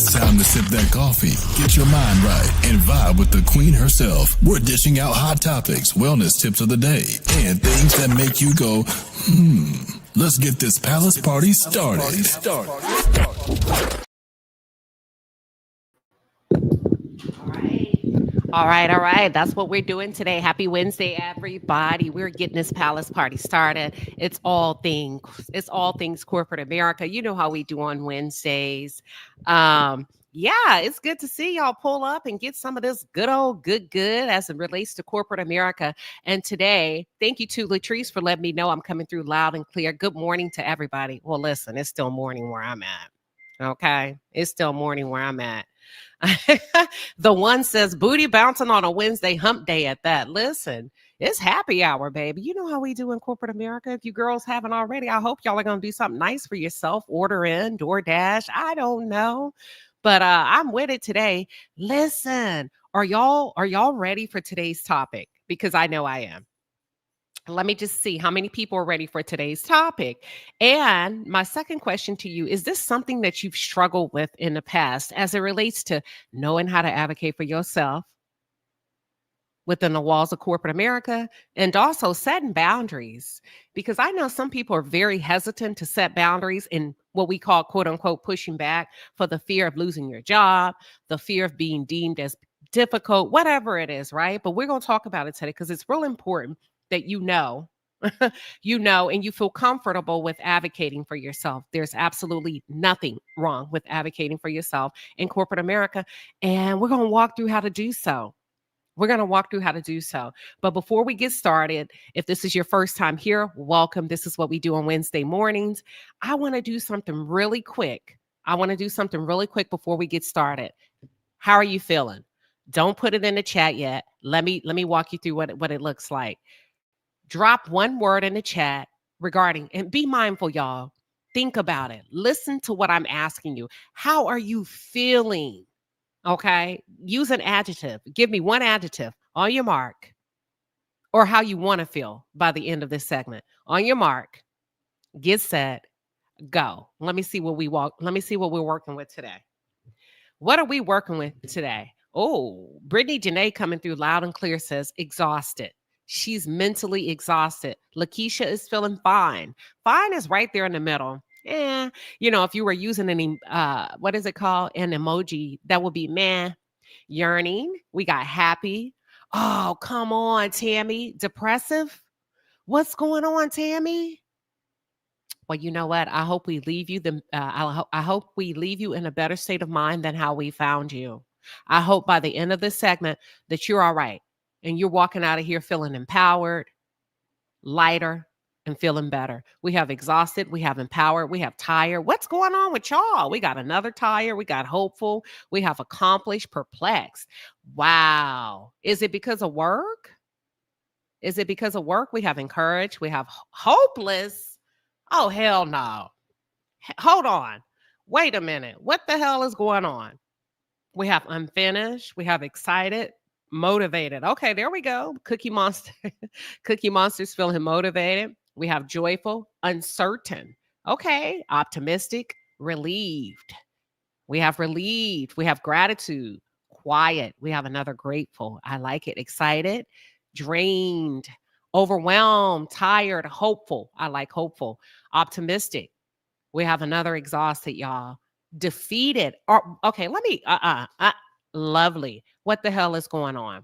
It's time to sip that coffee, get your mind right, and vibe with the queen herself. We're dishing out hot topics, wellness tips of the day, and things that make you go, Let's get this palace party started. All right. That's what we're doing today. Happy Wednesday, everybody. We're getting this palace party started. It's all things corporate America. You know how we do on Wednesdays. Yeah, it's good to see y'all pull up and get some of this good as it relates to corporate America. And today, thank you to Latrice for letting me know I'm coming through loud and clear. Good morning to everybody. Well, listen, it's still morning where I'm at. Okay, it's still morning where I'm at. The one says booty bouncing on a Wednesday hump day at that. Listen, it's happy hour, baby. You know how we do in corporate America. If you girls haven't already, I hope y'all are going to do something nice for yourself. Order in, DoorDash. I don't know. But I'm with it today. Listen, are y'all ready for today's topic? Because I know I am. Let me just see how many people are ready for today's topic. And my second question to you, is this something that you've struggled with in the past as it relates to knowing how to advocate for yourself within the walls of corporate America and also setting boundaries? Because I know some people are very hesitant to set boundaries in what we call, quote unquote, pushing back for the fear of losing your job, the fear of being deemed as difficult, whatever it is, right? But we're going to talk about it today because it's real important that you know, and you feel comfortable with advocating for yourself. There's absolutely nothing wrong with advocating for yourself in corporate America. And we're going to walk through how to do so. But before we get started, if this is your first time here, welcome. This is what we do on Wednesday mornings. I want to do something really quick. Before we get started. How are you feeling? Don't put it in the chat yet. Let me walk you through what it looks like. Drop one word in the chat regarding, and be mindful, y'all. Think about it. Listen to what I'm asking you. How are you feeling? Okay. Use an adjective. Give me one adjective on your mark, or how you want to feel by the end of this segment. On your mark, get set, go. Let me see what we're working with today. What are we working with today? Oh, Brittany Janae coming through loud and clear says exhausted. She's mentally exhausted. Lakeisha is feeling fine. Fine is right there in the middle. If you were using what is it called? An emoji, that would be meh. Yearning. We got happy. Oh, come on, Tammy. Depressive. What's going on, Tammy? Well, you know what? I hope we leave you I hope we leave you in a better state of mind than how we found you. I hope by the end of this segment that you're all right and you're walking out of here feeling empowered, lighter, and feeling better. We have exhausted, we have empowered, we have tired. What's going on with y'all? We got another tired, we got hopeful, we have accomplished, perplexed. Wow. Is it because of work? We have encouraged, we have hopeless. Oh, hell no. Hold on. Wait a minute. What the hell is going on? We have unfinished. We have excited, motivated. Okay, there we go. Cookie Monster. Cookie Monster's feeling motivated. We have joyful, uncertain. Okay, optimistic, relieved. We have relieved. We have gratitude, quiet. We have another grateful. I like it. Excited, drained, overwhelmed, tired, hopeful. I like hopeful. Optimistic. We have another exhausted, y'all. Defeated. Okay, let me, lovely. What the hell is going on?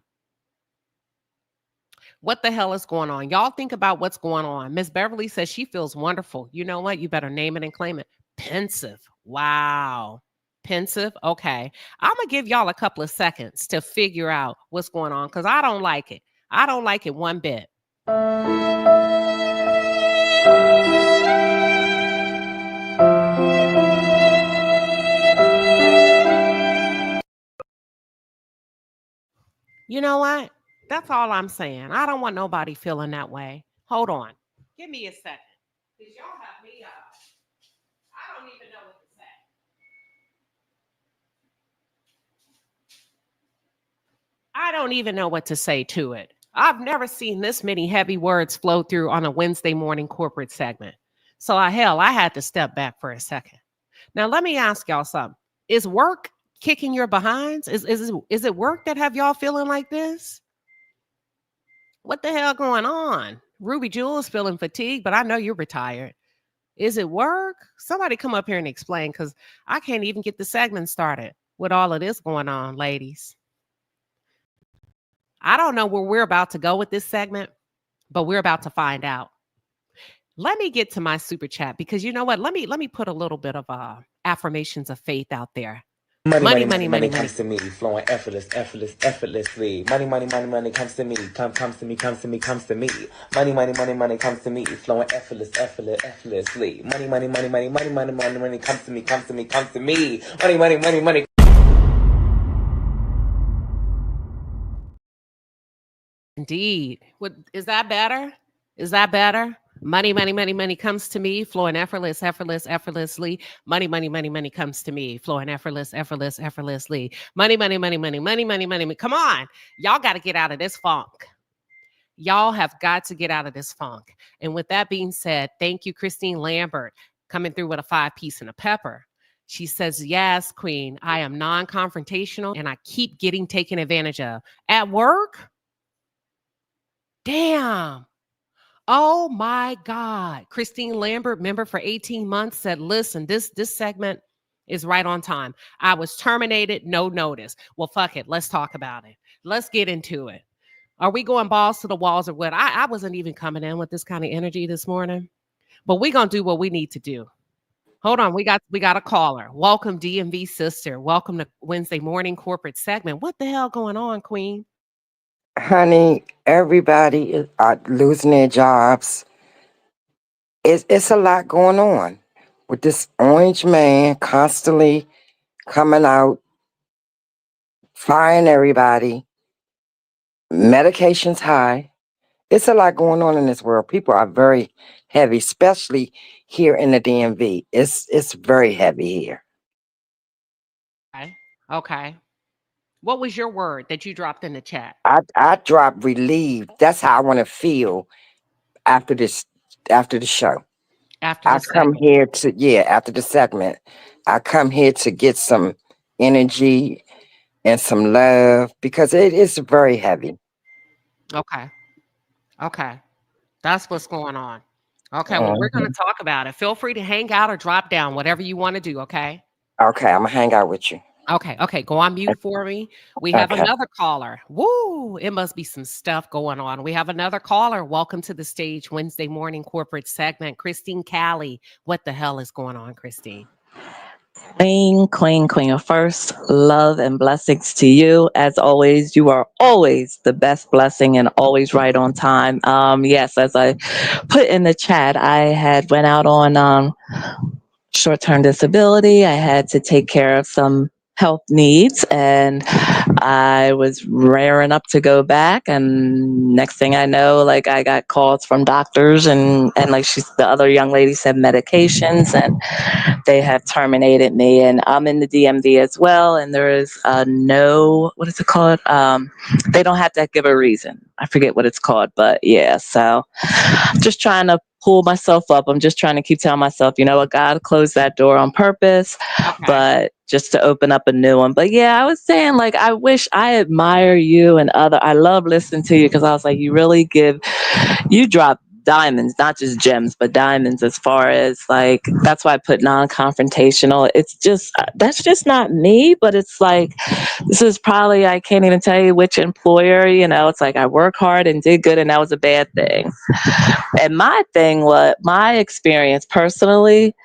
Y'all think about what's going on. Miss Beverly says she feels wonderful. You know what? You better name it and claim it. Pensive. Wow. Pensive. Okay. I'm going to give y'all a couple of seconds to figure out what's going on because I don't like it. I don't like it one bit. You know what? That's all I'm saying. I don't want nobody feeling that way. Hold on. Give me a second. Because y'all have me up. I don't even know what to say. I don't even know what to say to it. I've never seen this many heavy words flow through on a Wednesday morning corporate segment. So I had to step back for a second. Now, let me ask y'all something. Is work kicking your behinds? Is it work that have y'all feeling like this? What the hell going on? Ruby Jewel's feeling fatigued, but I know you're retired. Is it work? Somebody come up here and explain, because I can't even get the segment started with all of this going on, ladies. I don't know where we're about to go with this segment, but we're about to find out. Let me get to my super chat, because you know what? Let me put a little bit of affirmations of faith out there. Money Comes to me, flowing effortlessly. Money comes to me, comes to me, comes to me. Money comes to me, flowing effortlessly. Money comes to me, comes to me. Money. Indeed. What is that better? Is that better? Money comes to me, flowing effortlessly. Money comes to me, flowing effortlessly. Money. Come on. Y'all got to get out of this funk. Y'all have got to get out of this funk. And with that being said, thank you, Christine Lambert, coming through with a 5-piece and a pepper. She says, yes, Queen, I am non-confrontational and I keep getting taken advantage of. At work? Damn. Oh my God. Christine Lambert, member for 18 months, said, listen, this segment is right on time. I was terminated, no notice. Well, fuck it. Let's talk about it. Let's get into it. Are we going balls to the walls or what? I wasn't even coming in with this kind of energy this morning, but we're going to do what we need to do. Hold on. We got a caller. Welcome, DMV sister. Welcome to Wednesday morning corporate segment. What the hell going on, Queen? Honey, everybody is losing their jobs. It's a lot going on with this orange man constantly coming out, firing everybody, medications high. It's a lot going on in this world. People are very heavy, especially here in the DMV. It's very heavy here. Okay. What was your word that you dropped in the chat? I drop relieved. That's how I want to feel after the show. After I this come segment. here after the segment, I come here to get some energy and some love because it is very heavy. Okay. That's what's going on. Okay. Well, we're going to Mhm. talk about it. Feel free to hang out or drop down, whatever you want to do. Okay. Okay, I'm gonna hang out with you. Okay. Go on mute for me. We have Okay. another caller. Woo! It must be some stuff going on. We have another caller. Welcome to the stage, Wednesday morning corporate segment. Christine Callie. What the hell is going on, Christine? Queen. First, love and blessings to you. As always, you are always the best blessing and always right on time. Yes, as I put in the chat, I had went out on short-term disability. I had to take care of some health needs and I was raring up to go back, and next thing I know, like I got calls from doctors and like the other young lady said, medications, and they have terminated me. And I'm in the DMV as well, and there is no, what is it called? They don't have to give a reason. I forget what it's called, but yeah. So just trying to pull myself up. I'm just trying to keep telling myself, you know what, God closed that door on purpose, Okay. but just to open up a new one. But yeah, I was saying, like, I wish I admire you and I love listening to you because I was like, you drop diamonds, not just gems, but diamonds as far as like, that's why I put non-confrontational. It's just, that's just not me, but it's like, this is probably, I can't even tell you which employer, it's like I work hard and did good and that was a bad thing. And my experience personally,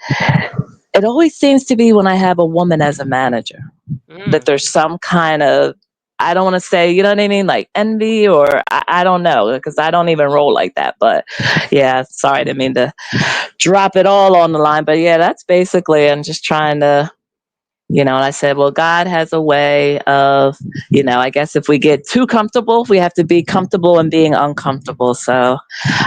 it always seems to be when I have a woman as a manager, that Mm. there's some kind of, I don't want to say, you know what I mean? Like envy or I don't know, because I don't even roll like that. But yeah, sorry, I didn't mean to drop it all on the line. But yeah, that's basically, I'm just trying to, and I said, well, God has a way of, I guess if we get too comfortable, we have to be comfortable in being uncomfortable. So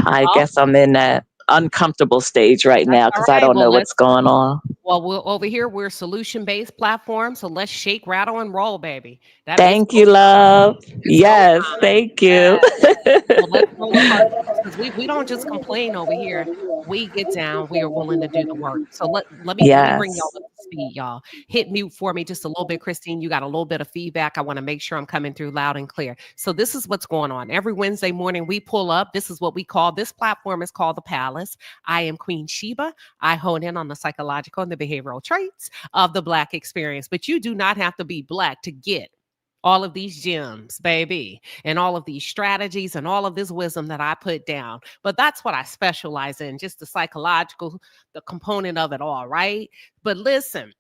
I Oh, guess I'm in that uncomfortable stage right that's now all because I right. don't know what's going on. Over here, we're solution-based platform. So let's shake, rattle, and roll, baby. That means Thank you, love. it's go Yes, time. thank you. Yes. So roll up our sleeves because we don't just complain over here. We get down. We are willing to do the work. So let me bring y'all Yes. up to speed, y'all. Hit mute for me just a little bit, Christine. You got a little bit of feedback. I want to make sure I'm coming through loud and clear. So this is what's going on. Every Wednesday morning we pull up. This is what we call, this platform is called The Palace. I am Queen Sheba. I hone in on the psychological and the behavioral traits of the Black experience. But you do not have to be Black to get all of these gems, baby, and all of these strategies and all of this wisdom that I put down. But that's what I specialize in, just the psychological, the component of it all, right? But listen,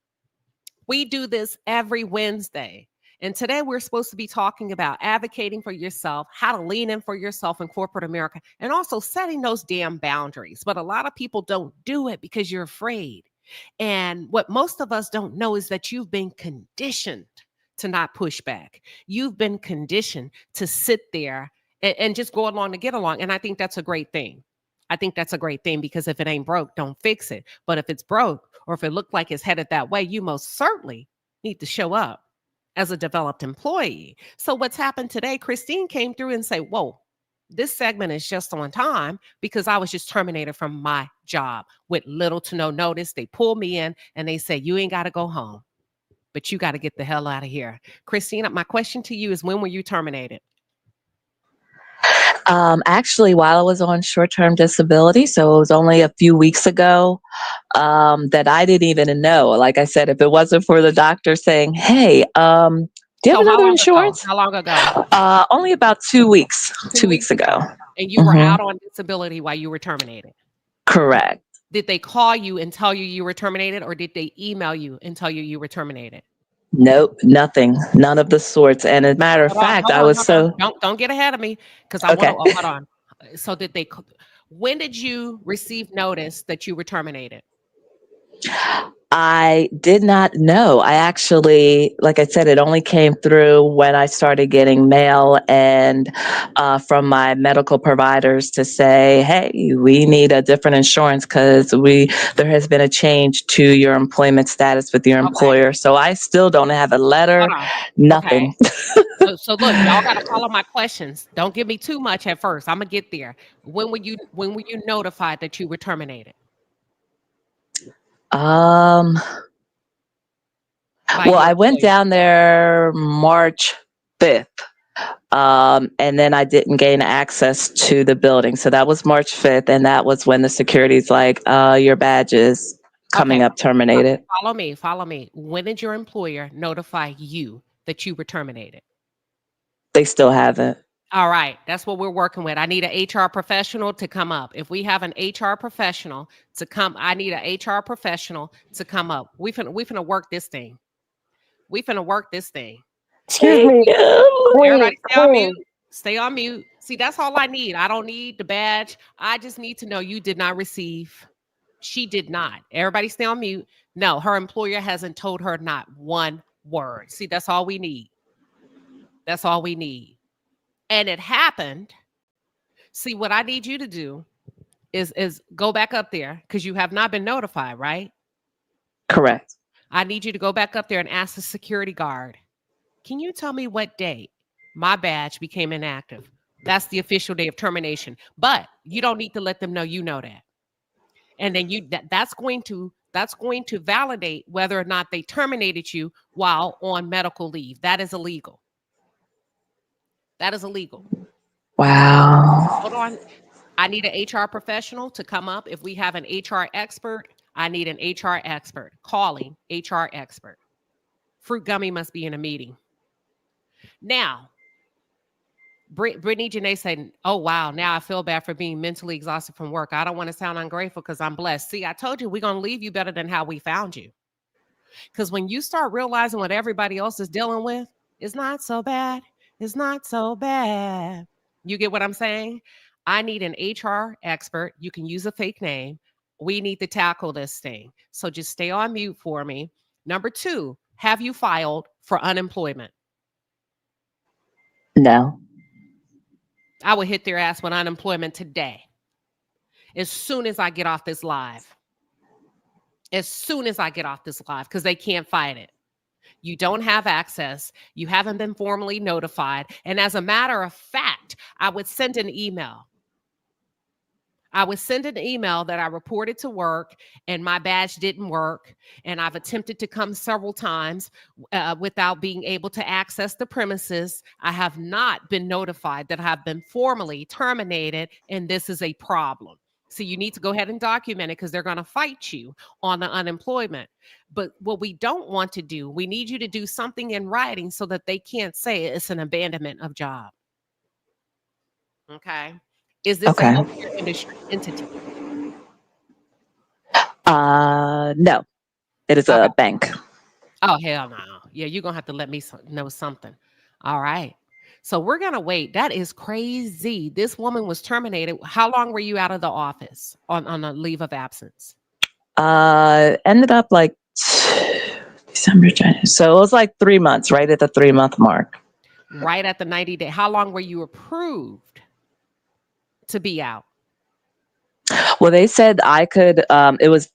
we do this every Wednesday. And today we're supposed to be talking about advocating for yourself, how to lean in for yourself in corporate America, and also setting those damn boundaries. But a lot of people don't do it because you're afraid. And what most of us don't know is that you've been conditioned to not push back. You've been conditioned to sit there and just go along to get along. And I think that's a great thing. I think that's a great thing because if it ain't broke, don't fix it. But if it's broke or if it looked like it's headed that way, you most certainly need to show up as a developed employee. So what's happened today, Christine came through and said, whoa, this segment is just on time because I was just terminated from my job with little to no notice. They pulled me in and they said, you ain't got to go home, but you got to get the hell out of here. Christina, my question to you is, when were you terminated? Actually, while I was on short-term disability, so it was only a few weeks ago, that I didn't even know. Like I said, if it wasn't for the doctor saying, "Hey, do you have So how another long ago? insurance?" How long ago? Only about 2 weeks. 2 2 weeks weeks ago. ago. And you were hmm out on disability while you were terminated. Correct. Did they call you and tell you you were terminated, or did they email you and tell you you were terminated? Nope, nothing, none of the sorts. And as a matter of fact, I was Hold on. so Don't get ahead of me because I want to okay. hold on. So when did you receive notice that you were terminated? I did not know. I actually, like I said, it only came through when I started getting mail and from my medical providers to say, "Hey, we need a different insurance because there has been a change to your employment status with your Okay. employer." So I still don't have a Hold letter, on. Okay. nothing. So look, y'all got to follow my questions. Don't give me too much at first. I'm gonna get there. When were you notified that you were terminated Um, by well, your I went employer? down there March 5th. And then I didn't gain access to the building. So that was March 5th. And that was when the security's like, your badge is Okay. coming up terminated. Follow me. Follow me. When did your employer notify you that you were terminated? They still haven't. All right, that's what we're working with. I need an HR professional to come up. If we have an HR professional to come, I need an HR professional to come up. We finna work this thing. We finna work this thing. Excuse Thank me, you. Everybody stay on mute. Queen. Stay on mute. See, that's all I need. I don't need the badge. I just need to know you did not receive. She did not. Everybody stay on mute. No, her employer hasn't told her not one word. See, that's all we need. That's all we need. And it happened. See, what I need you to do is go back up there because you have not been notified, right? Correct. I need you to go back up there and ask the security guard, can you tell me what date my badge became inactive? That's the official day of termination. But you don't need to let them know you know that. And then that's going to validate whether or not they terminated you while on medical leave. That is illegal. That is illegal. Wow. Hold on. I need an HR professional to come up. If we have an HR expert, I need an HR expert. Calling HR expert. Fruit Gummy must be in a meeting. Now, Brittany Janae said, oh, wow, now I feel bad for being mentally exhausted from work. I don't want to sound ungrateful because I'm blessed. See, I told you we're going to leave you better than how we found you. Because when you start realizing what everybody else is dealing with, it's not so bad. It's not so bad. You get what I'm saying? I need an HR expert. You can use a fake name. We need to tackle this thing. So just stay on mute for me. Number 2, have you filed for unemployment? No. I would hit their ass with unemployment today. As soon as I get off this live. As soon as I get off this live, because they can't fight it. You don't have access. You haven't been formally notified. And as a matter of fact, I would send an email. I would send an email that I reported to work and my badge didn't work. And I've attempted to come several times without being able to access the premises. I have not been notified that I have been formally terminated, and this is a problem. So you need to go ahead and document it because they're going to fight you on the unemployment. But what we don't want to do, we need you to do something in writing so that they can't say it's an abandonment of job. Okay. Is this a Okay. healthcare industry entity? No, it is Okay. a bank. Oh, hell no. Yeah, you're going to have to let me know something. All right. So we're going to wait. That is crazy. This woman was terminated. How long were you out of the office on a leave of absence? Ended up like December, January. So it was like 3 months, right at the 3-month mark. Right at the 90 day. How long were you approved to be out? Well, they said I could,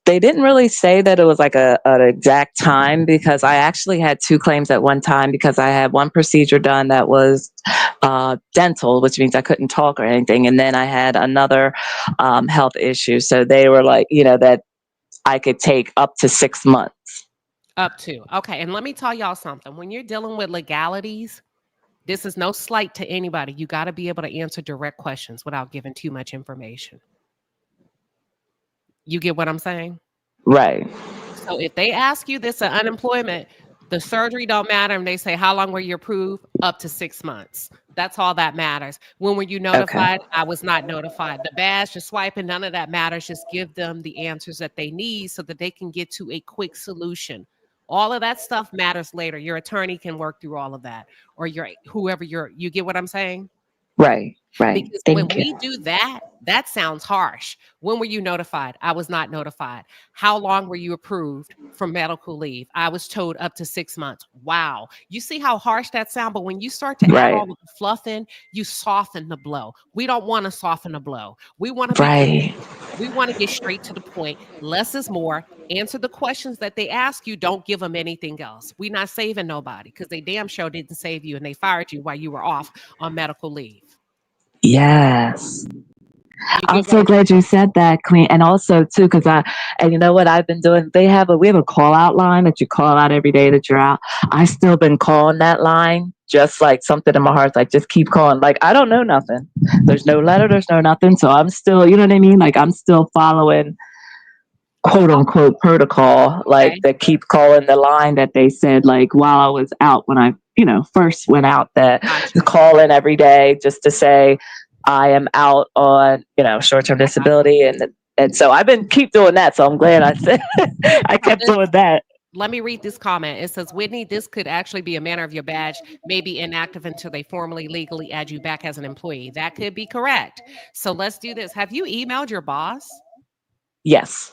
they didn't really say that it was like an exact time, because I actually had 2 claims at one time, because I had one procedure done that was dental, which means I couldn't talk or anything. And then I had another health issue. So they were like, that I could take up to 6 months. Up to. Okay. And let me tell y'all something. When you're dealing with legalities, this is no slight to anybody. You got to be able to answer direct questions without giving too much information. You get what I'm saying? Right. So if they ask you this unemployment, the surgery don't matter, and they say, how long were you approved? Up to 6 months. That's all that matters. When were you notified? I was not notified. The badge, the swiping, none of that matters. Just give them the answers that they need so that they can get to a quick solution. All of that stuff matters later. Your attorney can work through all of that, or you get what I'm saying? Right. Because when we do that, that sounds harsh. When were you notified? I was not notified. How long were you approved for medical leave? I was told up to 6 months. Wow. You see how harsh that sounds? But when you start to add all the fluff in, you soften the blow. We don't want to soften the blow. We want to be we want to get straight to the point. Less is more. Answer the questions that they ask you. Don't give them anything else. We're not saving nobody, because they damn sure didn't save you, and they fired you while you were off on medical leave. Yes. I'm so glad you said that, Queen. And also too, and you know what I've been doing? We have a call out line that you call out every day that you're out. I still been calling that line, just like something in my heart, like just keep calling. Like, I don't know nothing. There's no letter, there's no nothing. So I'm still, you know what I mean? Like, I'm still following quote unquote protocol, like that keep calling the line that they said, like while I was out, when I, first went out, that call in every day just to say I am out on, short-term disability. And so I've been keep doing that. So I'm glad I said I kept doing that. Let me read this comment. It says, Whitney, this could actually be a matter of your badge may be inactive until they formally legally add you back as an employee. That could be correct. So let's do this. Have you emailed your boss? Yes.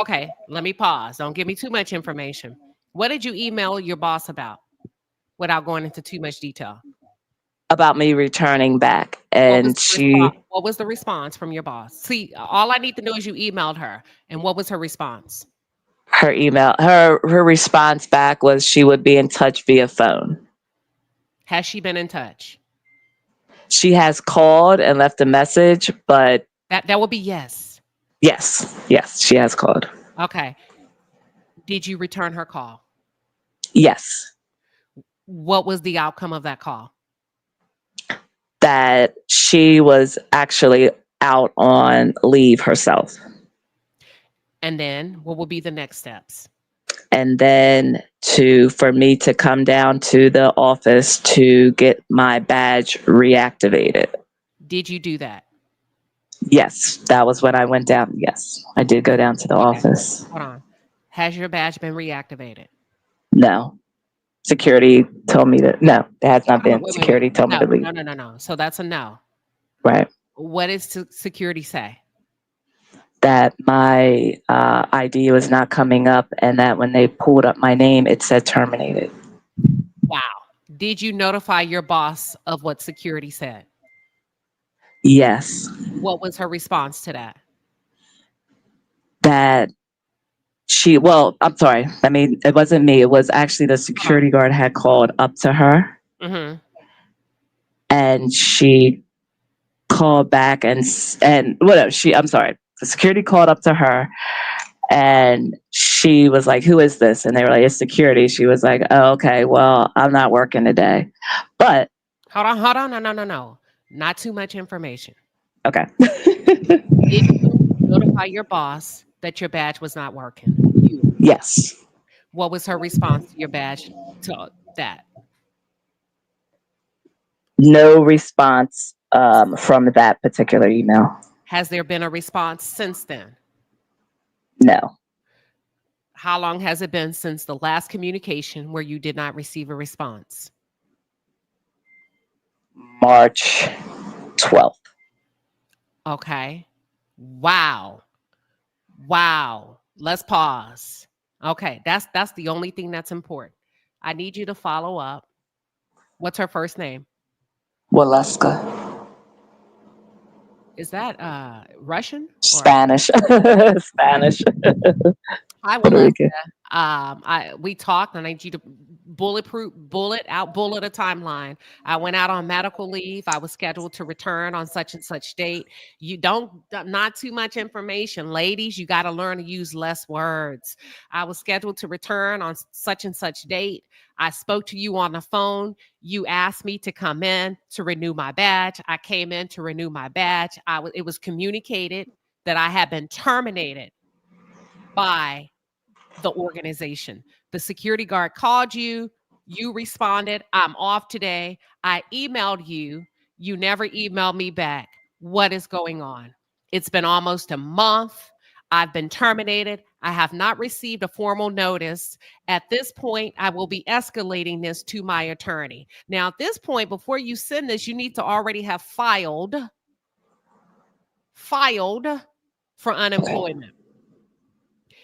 Okay, let me pause. Don't give me too much information. What did you email your boss about without going into too much detail? About me returning back. And what was the response from your boss? See, all I need to know is you emailed her. And what was her response? Her response back was she would be in touch via phone. Has she been in touch? She has called and left a message, but that would be yes. Yes, she has called. Okay. Did you return her call? Yes. What was the outcome of that call? That she was actually out on leave herself. And then what will be the next steps? And then for me to come down to the office to get my badge reactivated. Did you do that? Yes, that was when I went down. Yes, I did go down to the office. Hold on. Has your badge been reactivated? No. Security told me that. No, it has not been. Security told me to leave. No. So that's a no. Right. What does security say? That my ID was not coming up, and that when they pulled up my name, it said terminated. Wow. Did you notify your boss of what security said? Yes. What was her response to that? That I'm sorry. I mean, it wasn't me. It was actually the security guard had called up to her. Mm-hmm. And she called back and whatever. The security called up to her and she was like, "Who is this?" And they were like, "It's security." She was like, "Oh, okay, well, I'm not working today." But Hold on. No. Not too much information. okay. Did you notify your boss that your badge was not working? You. Yes. What was her response to your badge to that? No response from that particular email. Has there been a response since then? No. How long has it been since the last communication where you did not receive a response? March 12th. Okay. Wow. Let's pause. Okay, that's the only thing that's important. I need you to follow up. What's her first name? Waleska. Is that Russian or Spanish. Spanish. hi Puerto Waleska? Rican. We talked and I need you to bullet a timeline. I went out on medical leave. I was scheduled to return on such and such date. You don't not too much information, ladies. You got to learn to use less words. I was scheduled to return on such and such date. I spoke to you on the phone. You asked me to come in to renew my badge. I came in to renew my badge. It was communicated that I had been terminated by the organization. The security guard called you. You responded, "I'm off today." I emailed you. You never emailed me back. What is going on? It's been almost a month. I've been terminated. I have not received a formal notice. At this point, I will be escalating this to my attorney. Now, at this point, before you send this, you need to already have filed for unemployment.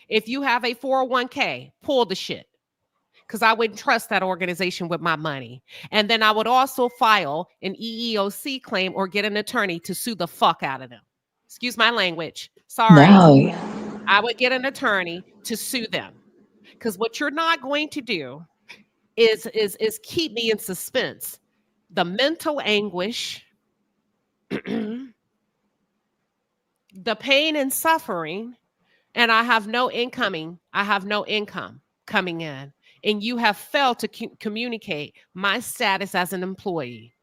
If you have a 401k, pull the shit because I wouldn't trust that organization with my money. And then I would also file an EEOC claim or get an attorney to sue the fuck out of them. Excuse my language. Sorry. No. I would get an attorney to sue them because what you're not going to do is keep me in suspense. The mental anguish, the pain and suffering, and I have no income coming in. And you have failed to communicate my status as an employee.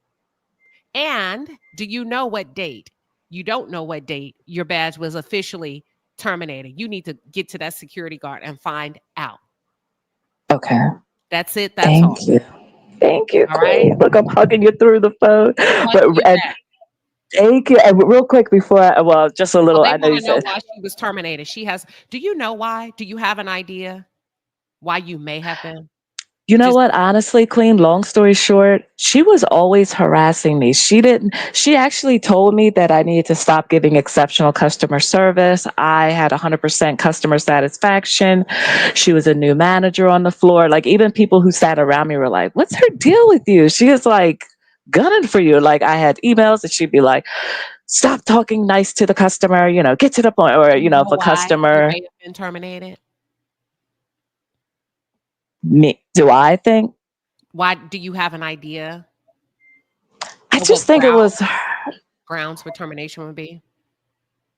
And do you know what date? You don't know what date your badge was officially terminated. You need to get to that security guard and find out. Okay. That's it. That's all. Thank you. Thank you, All Queen. right. Look, I'm hugging you through the phone. And thank you. And real quick before just a little, They I know want you to know said, why she was terminated. Do you know why? Do you have an idea why you may have been? you know Just what? Honestly, Queen, long story short, she was always harassing me. She actually told me that I needed to stop giving exceptional customer service. I had 100% customer satisfaction. She was a new manager on the floor. Like, even people who sat around me were like, "What's her deal with you?" She is like gunning for you. Like, I had emails and she'd be like, "Stop talking nice to the customer, get to the point," or, do you if know a why you customer, may have been terminated? me, do I think? Why do you have an idea I of what just think it was grounds for termination would be?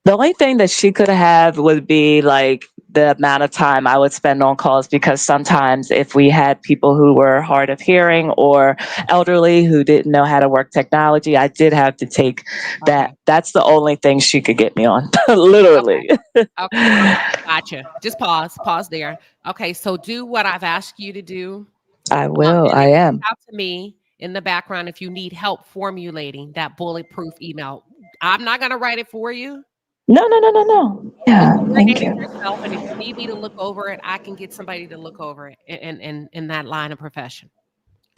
the only thing that she could have would be like the amount of time I would spend on calls, because sometimes if we had people who were hard of hearing or elderly who didn't know how to work technology, I did have to take that. Okay. That's the only thing she could get me on, literally. Okay. Gotcha. Just pause there. Okay. So do what I've asked you to do. I will. And I then reach am. out to me in the background if you need help formulating that bulletproof email. I'm not going to write it for you. No, no, no, no, no. Yeah. Coordinate Thank it you. yourself, and if you need me to look over it, I can get somebody to look over it in that line of profession.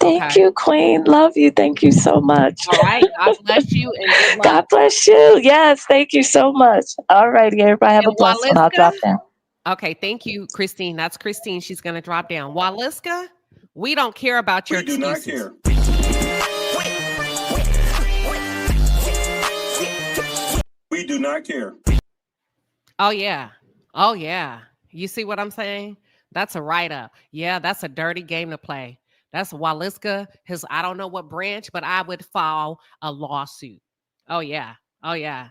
Thank Okay. you, Queen. Love you. Thank you so much. All right. God bless you and good luck. God bless you. Yes. Thank you so much. All righty. Everybody have a And blessed one. I'll drop down. Okay, thank you, Christine. That's Christine. She's going to drop down. Waliska, we don't care about your excuses. We do not care. We do not care. Oh, yeah. Oh, yeah. You see what I'm saying? That's a write-up. Yeah, that's a dirty game to play. That's Waliska. I don't know what branch, but I would file a lawsuit. Oh, yeah. Oh, yeah.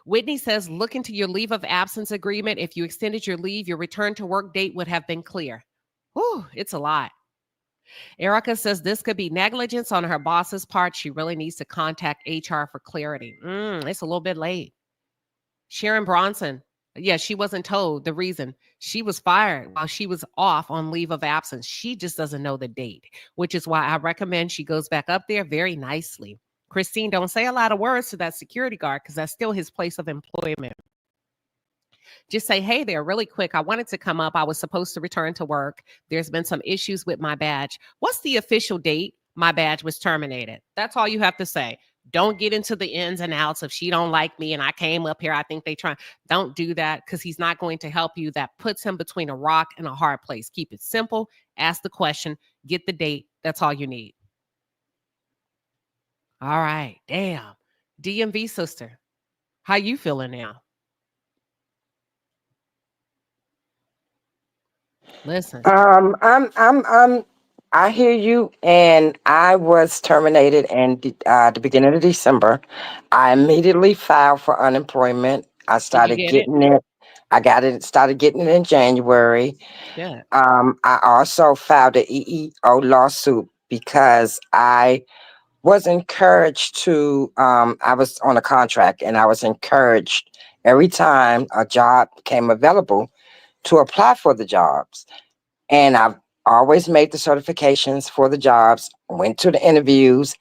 Whitney says, look into your leave of absence agreement. If you extended your leave, your return to work date would have been clear. Whew, it's a lot. Erica says this could be negligence on her boss's part. She really needs to contact HR for clarity. It's a little bit late. Sharon Bronson. Yeah, she wasn't told the reason. She was fired while she was off on leave of absence. She just doesn't know the date, which is why I recommend she goes back up there very nicely. Christine, don't say a lot of words to that security guard because that's still his place of employment. Just say, hey there, really quick. I wanted to come up. I was supposed to return to work. There's been some issues with my badge. What's the official date my badge was terminated? That's all you have to say. Don't get into the ins and outs of she don't like me and I came up here. I think they try. Don't do that because he's not going to help you. That puts him between a rock and a hard place. Keep it simple. Ask the question. Get the date. That's all you need. All right. Damn. DMV sister. How you feeling now? Listen. I hear you, and I was terminated in the beginning of December. I immediately filed for unemployment. I Did you started get it? getting it. I got it. Started getting it in January. Yeah. I also filed an EEO lawsuit because I was encouraged to. I was on a contract, and I was encouraged every time a job came available to apply for the jobs. And I've always made the certifications for the jobs, went to the interviews,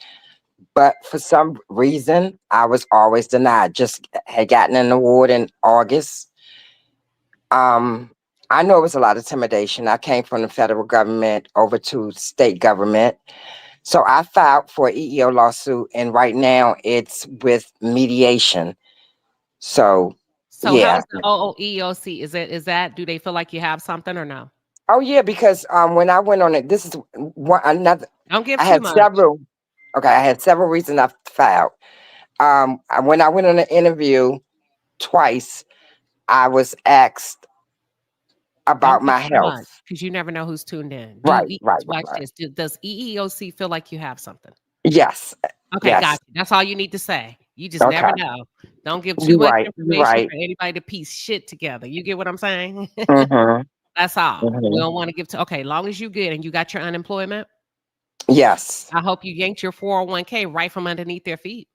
but for some reason, I was always denied. Just had gotten an award in August. Um, I know it was a lot of intimidation. I came from the federal government over to state government. So I filed for an EEO lawsuit, and right now it's with mediation. So, So yeah. how's the OOEOC? Is that do they feel like you have something or no? Oh, yeah, because when I went on it, this is one another. Don't give I too had much. several. Okay, I had several reasons I filed. When I went on an interview twice, I was asked Don't about give my too much health. because you never know who's tuned in. Right, right, right, Watch right. this? Does EEOC feel like you have something? Yes, Okay, got yes. you. That's all you need to say. You just Okay, never know. Don't give too you're much right. You're information right. for anybody to piece shit together. You get what I'm saying? Mm-hmm, That's all. We mm-hmm. don't want to give to. Okay, long as you good and you got your unemployment, Yes. I hope you yanked your 401k right from underneath their feet.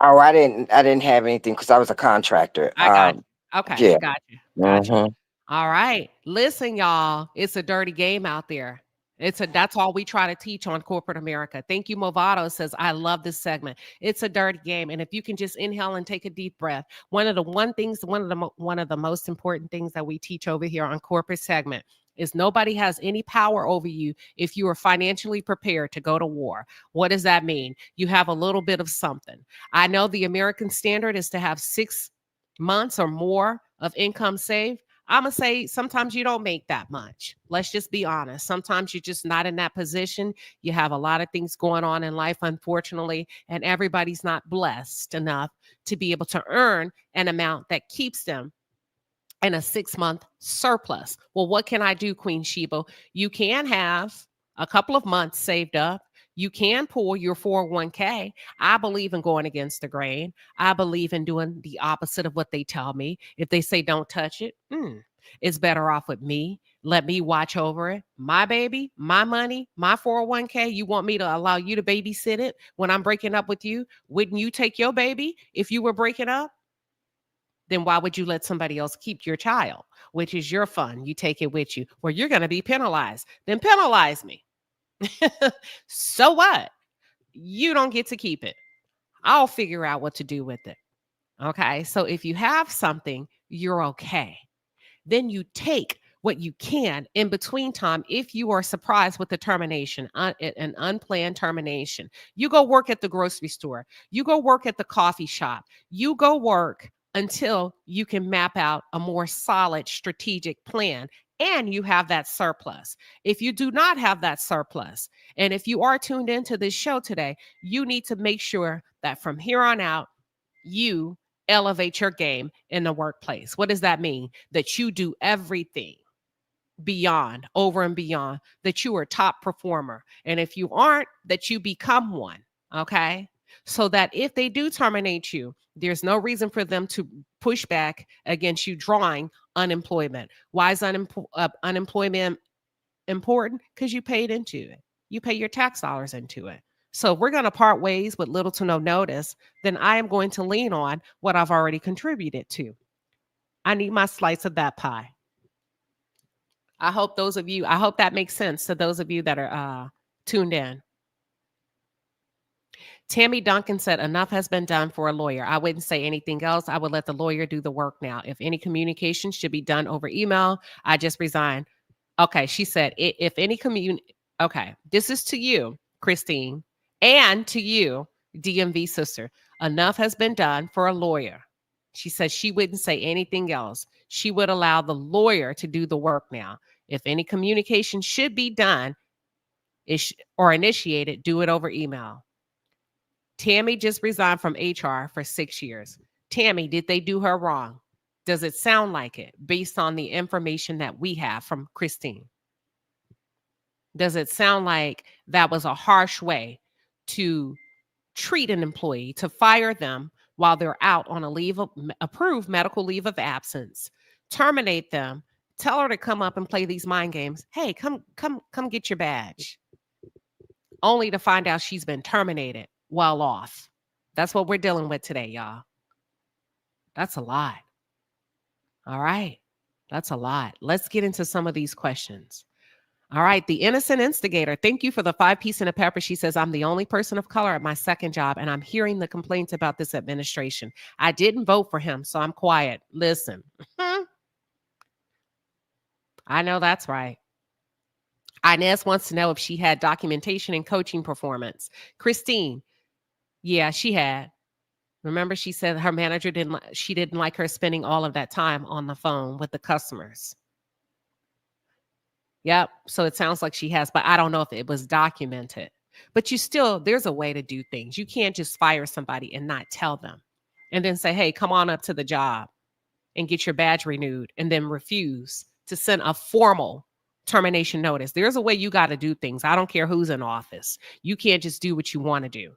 Oh, I didn't. I didn't have anything because I was a contractor. I got you. Okay, Yeah. got you. Got you. Mm-hmm. All right. Listen, y'all, it's a dirty game out there. That's all we try to teach on corporate America. Thank you. Movado says, I love this segment. It's a dirty game. And if you can just inhale and take a deep breath, one of the most important things that we teach over here on corporate segment is nobody has any power over you if you are financially prepared to go to war. What does that mean? You have a little bit of something. I know the American standard is to have 6 months or more of income saved. I'm going to say sometimes you don't make that much. Let's just be honest. Sometimes you're just not in that position. You have a lot of things going on in life, unfortunately, and everybody's not blessed enough to be able to earn an amount that keeps them in a 6-month surplus. Well, what can I do, Queen Sheba? You can have a couple of months saved up. You can pull your 401k. I believe in going against the grain. I believe in doing the opposite of what they tell me. If they say don't touch it, it's better off with me. Let me watch over it. My baby, my money, my 401k. You want me to allow you to babysit it when I'm breaking up with you? Wouldn't you take your baby if you were breaking up? Then why would you let somebody else keep your child, which is your fun? You take it with you, where you're going to be penalized. Then penalize me. So what? You don't get to keep it. I'll figure out what to do with it. Okay. So if you have something, you're okay. Then you take what you can in between time. If you are surprised with the termination, an unplanned termination, you go work at the grocery store, you go work at the coffee shop, you go work until you can map out a more solid strategic plan and you have that surplus. If you do not have that surplus, and if you are tuned into this show today, you need to make sure that from here on out, you elevate your game in the workplace. What does that mean? That you do everything beyond, over and beyond, that you are a top performer. And if you aren't, that you become one. Okay. so that if they do terminate you, there's no reason for them to push back against you drawing unemployment. Why is unemployment important? Because you paid into it. You pay your tax dollars into it. So if we're going to part ways with little to no notice, then I am going to lean on what I've already contributed to. I need my slice of that pie. I hope that makes sense to those of you that are tuned in. Tammy Duncan said, enough has been done for a lawyer. I wouldn't say anything else. I would let the lawyer do the work now. If any communication should be done over email, I just resign. Okay, she said, if any okay, this is to you, Christine, and to you, DMV sister. Enough has been done for a lawyer. She said she wouldn't say anything else. She would allow the lawyer to do the work now. If any communication should be done or initiated, do it over email. Tammy just resigned from HR for 6 years. Tammy, did they do her wrong? Does it sound like it based on the information that we have from Christine? Does it sound like that was a harsh way to treat an employee, to fire them while they're out on a approved medical leave of absence, terminate them, tell her to come up and play these mind games? Hey, come get your badge. Only to find out she's been terminated well off. That's what we're dealing with today, y'all. That's a lot. All right. That's a lot. Let's get into some of these questions. All right. The innocent instigator. Thank you for the 5-piece and a pepper. She says, I'm the only person of color at my second job, and I'm hearing the complaints about this administration. I didn't vote for him, so I'm quiet. Listen. I know that's right. Inez wants to know if she had documentation and coaching performance. Christine, yeah, she had. Remember, she said her manager didn't like her spending all of that time on the phone with the customers. Yep. So it sounds like she has, but I don't know if it was documented. But there's a way to do things. You can't just fire somebody and not tell them and then say, hey, come on up to the job and get your badge renewed, and then refuse to send a formal termination notice. There's a way you got to do things. I don't care who's in office. You can't just do what you want to do.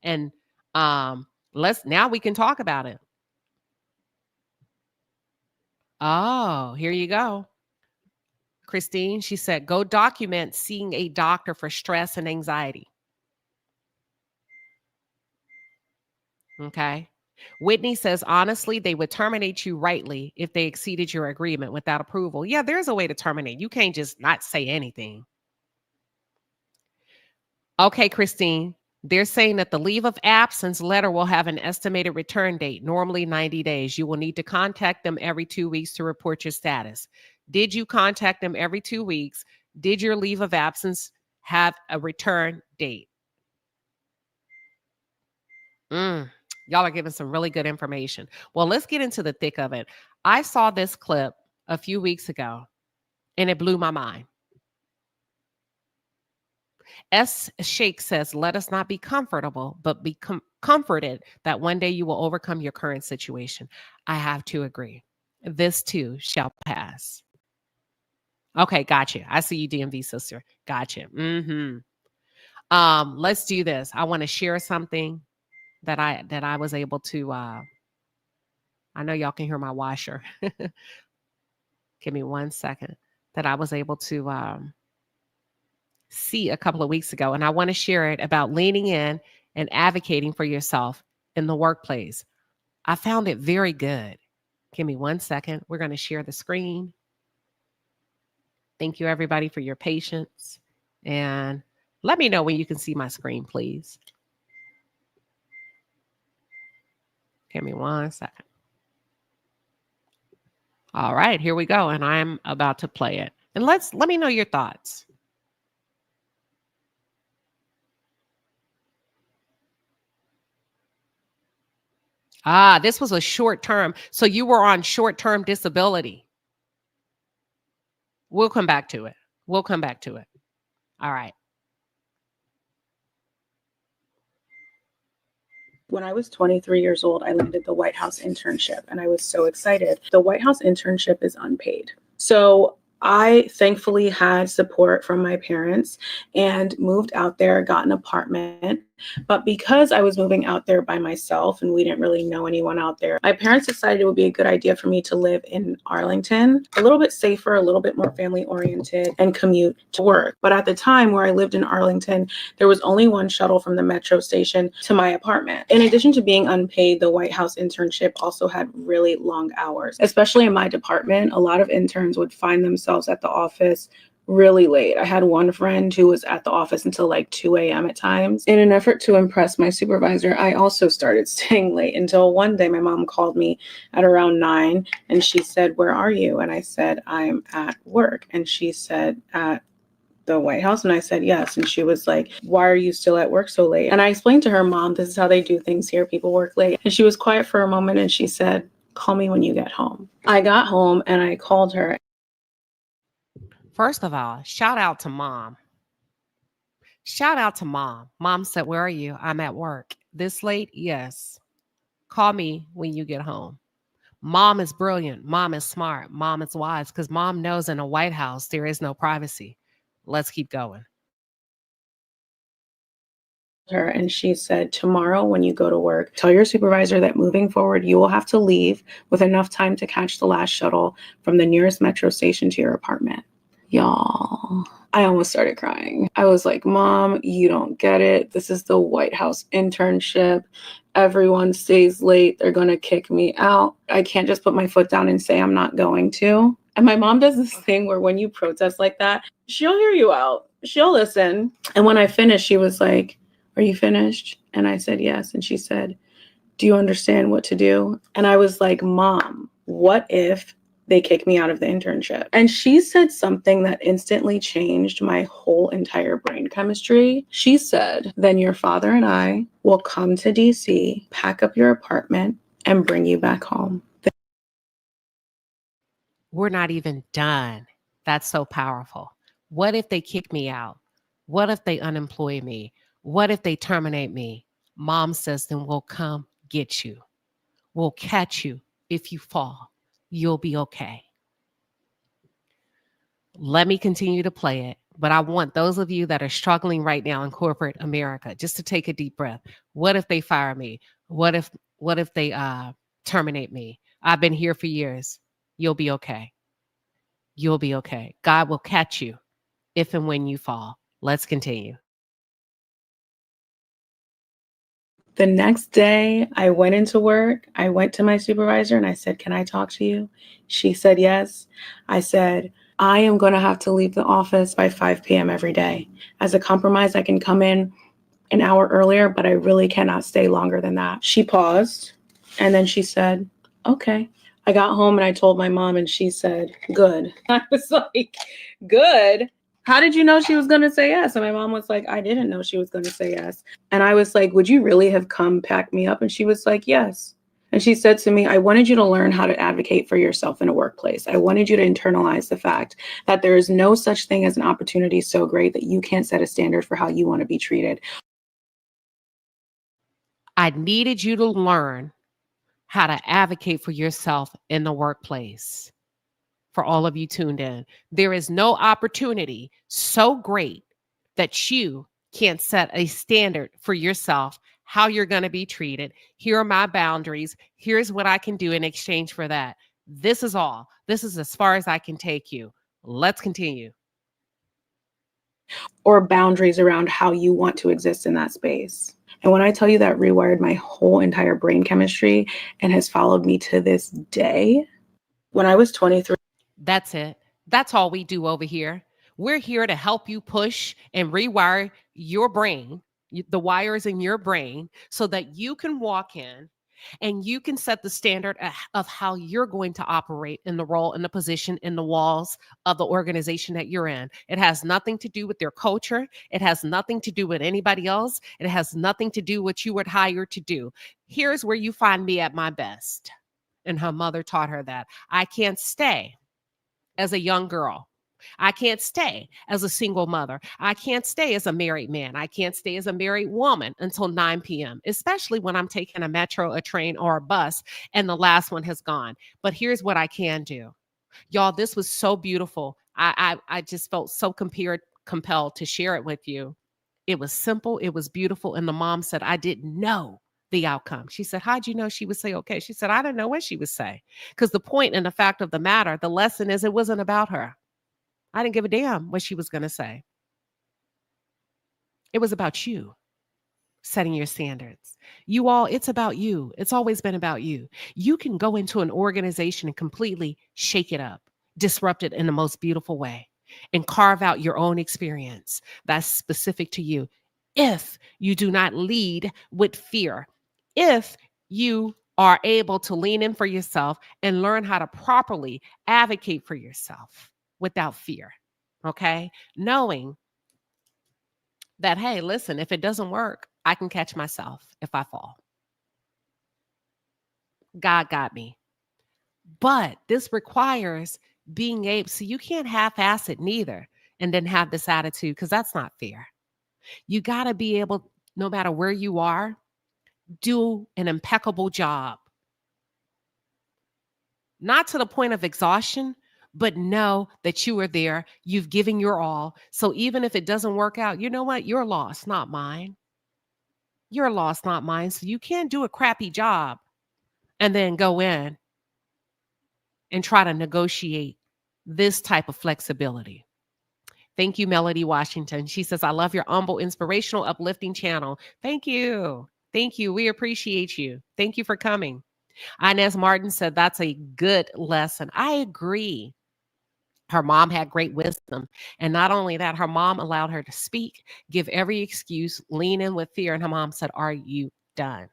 And now we can talk about it. Oh, here you go. Christine, she said, go document seeing a doctor for stress and anxiety. Okay. Whitney says, honestly, they would terminate you rightly if they exceeded your agreement without approval. Yeah, there's a way to terminate. You can't just not say anything. Okay, Christine. They're saying that the leave of absence letter will have an estimated return date, normally 90 days. You will need to contact them every 2 weeks to report your status. Did you contact them every 2 weeks? Did your leave of absence have a return date? Y'all are giving some really good information. Well, let's get into the thick of it. I saw this clip a few weeks ago, and it blew my mind. S. Shake says, let us not be comfortable, but be comforted that one day you will overcome your current situation. I have to agree. This too shall pass. Okay, gotcha. I see you, DMV sister. Gotcha. Let's do this. I want to share something that I was able to, I know y'all can hear my washer. Give me 1 second. That I was able to see a couple of weeks ago. And I want to share it about leaning in and advocating for yourself in the workplace. I found it very good. Give me 1 second. We're going to share the screen. Thank you, everybody, for your patience. And let me know when you can see my screen, please. Give me 1 second. All right, here we go. And I'm about to play it. And let me know your thoughts. This was a short term. So you were on short-term disability. We'll come back to it. All right. When I was 23 years old, I landed the White House internship, and I was so excited. The White House internship is unpaid. So I thankfully had support from my parents and moved out there, got an apartment. But because I was moving out there by myself and we didn't really know anyone out there, my parents decided it would be a good idea for me to live in Arlington, a little bit safer, a little bit more family oriented, and commute to work. But at the time where I lived in Arlington, there was only one shuttle from the metro station to my apartment. In addition to being unpaid, the White House internship also had really long hours. Especially in my department, a lot of interns would find themselves at the office really late. I had one friend who was at the office until like 2 a.m. at times. In an effort to impress my supervisor, I also started staying late until one day my mom called me at around 9 and she said, "Where are you?" And I said, "I'm at work." And she said, "At the White House?" And I said, "Yes." And she was like, "Why are you still at work so late?" And I explained to her, "Mom, this is how they do things here. People work late." And she was quiet for a moment and she said, "Call me when you get home." I got home and I called her. First of all, shout out to mom. Shout out to mom. Mom said, "Where are you?" "I'm at work." "This late?" "Yes." "Call me when you get home." Mom is brilliant. Mom is smart. Mom is wise because mom knows in a White House there is no privacy. Let's keep going. Her and she said, "Tomorrow when you go to work, tell your supervisor that moving forward you will have to leave with enough time to catch the last shuttle from the nearest metro station to your apartment." Y'all, I almost started crying. I was like, "Mom, you don't get it. This is the White House internship. Everyone stays late. They're going to kick me out. I can't just put my foot down and say I'm not going to." And my mom does this thing where when you protest like that, she'll hear you out. She'll listen. And when I finished, she was like, "Are you finished?" And I said, "Yes." And she said, "Do you understand what to do?" And I was like, "Mom, what if they kick me out of the internship?" And she said something that instantly changed my whole entire brain chemistry. She said, "Then your father and I will come to DC, pack up your apartment, and bring you back home." We're not even done. That's so powerful. What if they kick me out? What if they unemploy me? What if they terminate me? Mom says, "Then we'll come get you. We'll catch you if you fall. You'll be okay." Let me continue to play it, but I want those of you that are struggling right now in corporate America just to take a deep breath. What if they fire me? What if they terminate me? I've been here for years. You'll be okay. You'll be okay. God will catch you if and when you fall. Let's continue. The next day, I went into work. I went to my supervisor and I said, "Can I talk to you?" She said, "Yes." I said, "I am going to have to leave the office by 5 p.m. every day. As a compromise, I can come in an hour earlier, but I really cannot stay longer than that." She paused and then she said, "Okay." I got home and I told my mom and she said, "Good." I was like, "Good? How did you know she was going to say yes?" And my mom was like, "I didn't know she was going to say yes." And I was like, "Would you really have come pack me up?" And she was like, "Yes." And she said to me, "I wanted you to learn how to advocate for yourself in a workplace. I wanted you to internalize the fact that there is no such thing as an opportunity so great that you can't set a standard for how you want to be treated." I needed you to learn how to advocate for yourself in the workplace. For all of you tuned in, there is no opportunity so great that you can't set a standard for yourself, how you're going to be treated. Here are my boundaries. Here's what I can do in exchange for that. This is all. This is as far as I can take you. Let's continue. Or boundaries around how you want to exist in that space. And when I tell you that rewired my whole entire brain chemistry and has followed me to this day, when I was 23. That's it. That's all we do over here. We're here to help you push and rewire your brain, the wires in your brain, so that you can walk in and you can set the standard of how you're going to operate in the role, in the position, in the walls of the organization that you're in. It has nothing to do with their culture. It has nothing to do with anybody else. It has nothing to do with what you were hired to do. Here's where you find me at my best. And her mother taught her that. I can't stay as a young girl. I can't stay as a single mother. I can't stay as a married man. I can't stay as a married woman until 9 p.m., especially when I'm taking a metro, a train, or a bus, and the last one has gone. But here's what I can do. Y'all, this was so beautiful. I just felt so compelled to share it with you. It was simple. It was beautiful. And the mom said, I didn't know the outcome. She said, how'd you know she would say okay? She said, I didn't know what she would say. Because the point and the fact of the matter, the lesson is it wasn't about her. I didn't give a damn what she was going to say. It was about you setting your standards. You all, it's about you. It's always been about you. You can go into an organization and completely shake it up, disrupt it in the most beautiful way, and carve out your own experience that's specific to you. If you do not lead with fear, if you are able to lean in for yourself and learn how to properly advocate for yourself without fear, okay? Knowing that, hey, listen, if it doesn't work, I can catch myself if I fall. God got me. But this requires being able, so you can't half-ass it neither and then have this attitude, because that's not fair. You got to be able, no matter where you are, do an impeccable job. Not to the point of exhaustion, but know that you are there. You've given your all. So even if it doesn't work out, you know what? Your loss, not mine. Your loss, not mine. So you can't do a crappy job and then go in and try to negotiate this type of flexibility. Thank you, Melody Washington. She says, I love your humble, inspirational, uplifting channel. Thank you. Thank you. We appreciate you. Thank you for coming. Inez Martin said, that's a good lesson. I agree. Her mom had great wisdom. And not only that, her mom allowed her to speak, give every excuse, lean in with fear. And her mom said, are you done?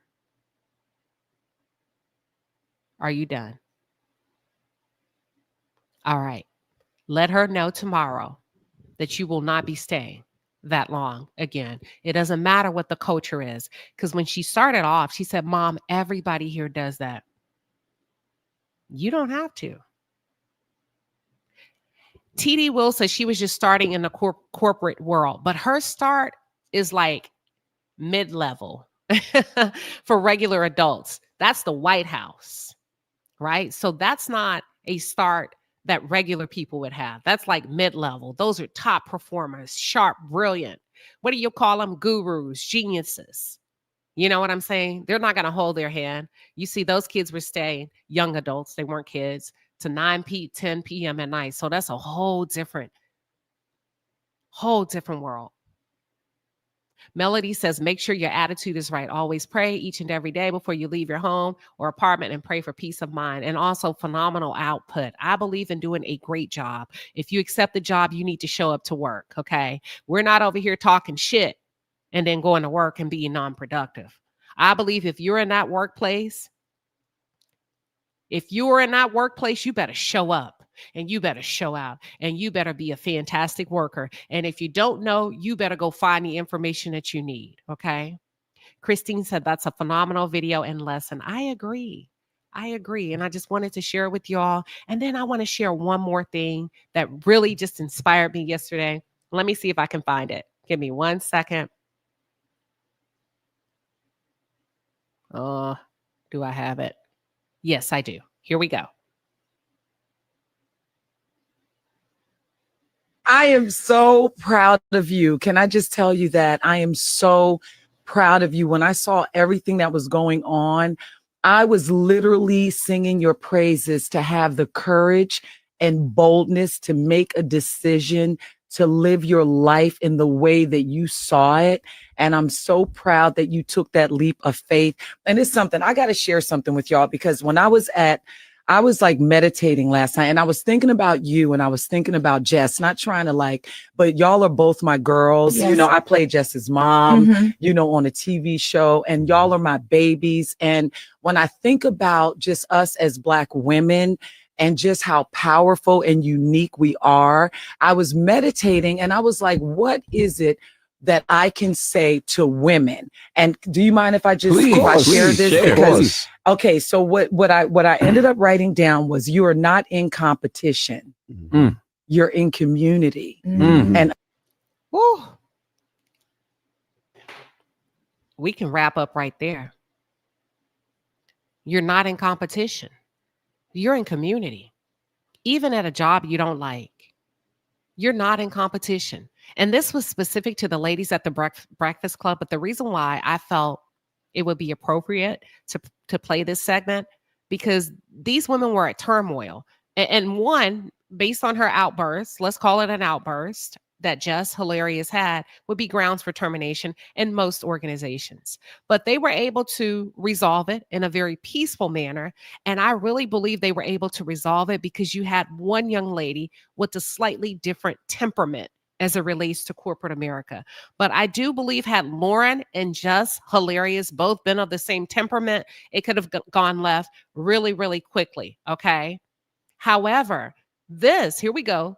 Are you done? All right. Let her know tomorrow that you will not be staying that long again. It doesn't matter what the culture is. Because when she started off, she said, Mom, everybody here does that. You don't have to. TD Will says she was just starting in the corporate world, but her start is like mid-level for regular adults. That's the White House, right? So that's not a start that regular people would have. That's like mid-level. Those are top performers, sharp, brilliant. What do you call them? Gurus, geniuses. You know what I'm saying? They're not going to hold their hand. You see, those kids were staying, young adults, they weren't kids, to 10 p.m. at night. So that's a whole different world. Melody says, make sure your attitude is right. Always pray each and every day before you leave your home or apartment, and pray for peace of mind. And also phenomenal output. I believe in doing a great job. If you accept the job, you need to show up to work. Okay. We're not over here talking shit and then going to work and being non-productive. I believe if you're in that workplace, you better show up and you better show out and you better be a fantastic worker. And if you don't know, you better go find the information that you need. Okay. Christine said, that's a phenomenal video and lesson. I agree. And I just wanted to share it with y'all. And then I want to share one more thing that really just inspired me yesterday. Let me see if I can find it. Give me 1 second. Do I have it? Yes, I do. Here we go. I am so proud of you. Can I just tell you that I am so proud of you. When I saw everything that was going on, I was literally singing your praises to have the courage and boldness to make a decision to live your life in the way that you saw it. And I'm so proud that you took that leap of faith. And it's something I got to share something with y'all, because when I was like meditating last night, and I was thinking about you, and I was thinking about Jess, not trying to but y'all are both my girls. Yes. You know, I played Jess's mom, on a TV show, and y'all are my babies. And when I think about just us as Black women and just how powerful and unique we are, I was meditating and I was like, what is it that I can say to women? And do you mind if I just share this? Okay, so what I ended up writing down was, you are not in competition. You're in community. And we can wrap up right there. You're not in competition. You're in community. Even at a job you don't like, you're not in competition. And this was specific to the ladies at the Breakfast Club. But the reason why I felt it would be appropriate to play this segment, because these women were at turmoil. And one, based on her outburst, let's call it an outburst, that Just Hilarious had, would be grounds for termination in most organizations. But they were able to resolve it in a very peaceful manner. And I really believe they were able to resolve it because you had one young lady with a slightly different temperament as it relates to corporate America. But I do believe had Lauren and Just Hilarious both been of the same temperament, it could have gone left really, really quickly. Okay. However, here we go.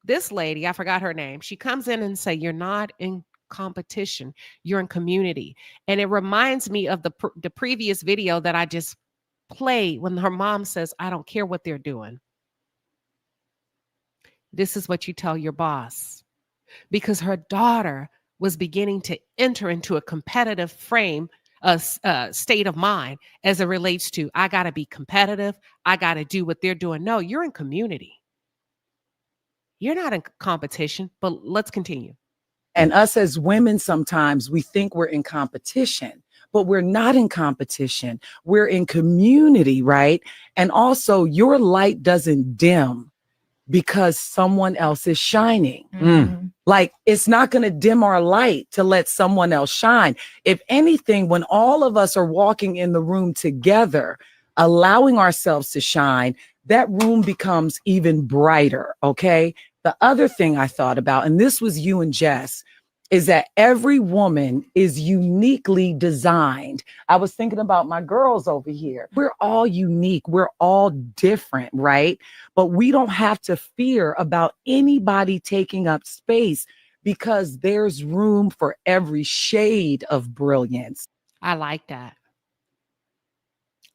This lady, I forgot her name, she comes in and say, you're not in competition, you're in community. And it reminds me of the previous video that I just played when her mom says, I don't care what they're doing. This is what you tell your boss. Because her daughter was beginning to enter into a competitive state of mind as it relates to, I got to be competitive. I got to do what they're doing. No, you're in community. You're not in competition, but let's continue. And us as women, sometimes we think we're in competition, but we're not in competition. We're in community, right? And also, your light doesn't dim because someone else is shining. Like, it's not going to dim our light to let someone else shine. If anything, when all of us are walking in the room together, allowing ourselves to shine, that room becomes even brighter. Okay. The other thing I thought about, and this was you and Jess, is that every woman is uniquely designed. I was thinking about my girls over here. We're all unique. We're all different, right? But we don't have to fear about anybody taking up space because there's room for every shade of brilliance. I like that.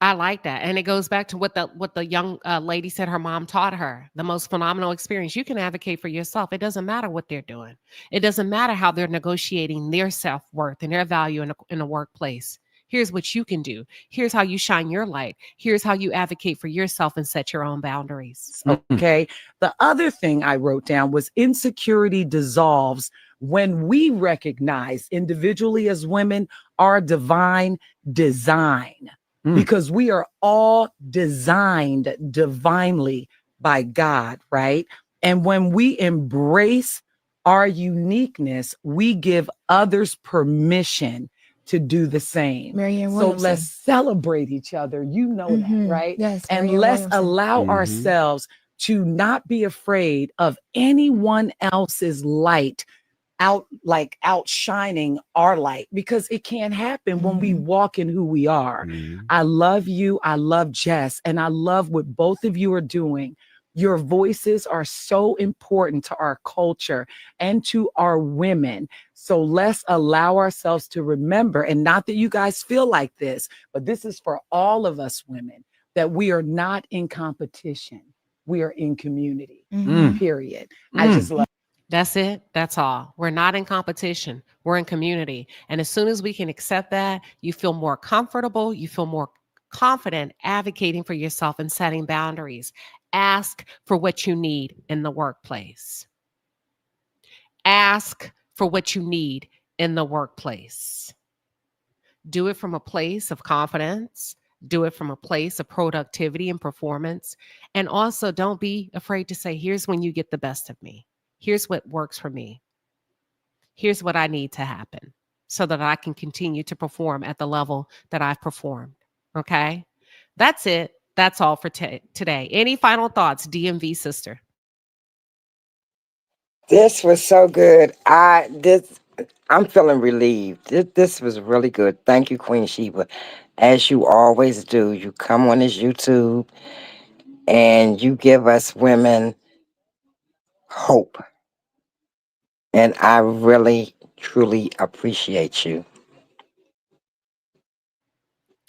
I like that. And it goes back to what the young lady said her mom taught her, the most phenomenal experience. You can advocate for yourself. It doesn't matter what they're doing. It doesn't matter how they're negotiating their self-worth and their value in a workplace. Here's what you can do. Here's how you shine your light. Here's how you advocate for yourself and set your own boundaries. Okay. The other thing I wrote down was insecurity dissolves when we recognize individually as women our divine design. Because we are all designed divinely by God, right? And when we embrace our uniqueness, we give others permission to do the same. So let's celebrate each other. You know that, right? Yes. And let's allow ourselves to not be afraid of anyone else's light outshining our light, because it can't happen when we walk in who we are. I love you. I love Jess. And I love what both of you are doing. Your voices are so important to our culture and to our women. So let's allow ourselves to remember, and not that you guys feel like this, but this is for all of us women, that we are not in competition. We are in community, period. I just love. That's it. That's all. We're not in competition. We're in community. And as soon as we can accept that, you feel more comfortable. You feel more confident advocating for yourself and setting boundaries. Ask for what you need in the workplace. Ask for what you need in the workplace. Do it from a place of confidence. Do it from a place of productivity and performance. And also, don't be afraid to say, here's when you get the best of me. Here's what works for me. Here's what I need to happen so that I can continue to perform at the level that I've performed. Okay? That's it. That's all for today. Any final thoughts, DMV sister? This was so good. I'm feeling relieved. This was really good. Thank you, Queen Sheba. As you always do, you come on this YouTube and you give us women hope. And I really, truly appreciate you.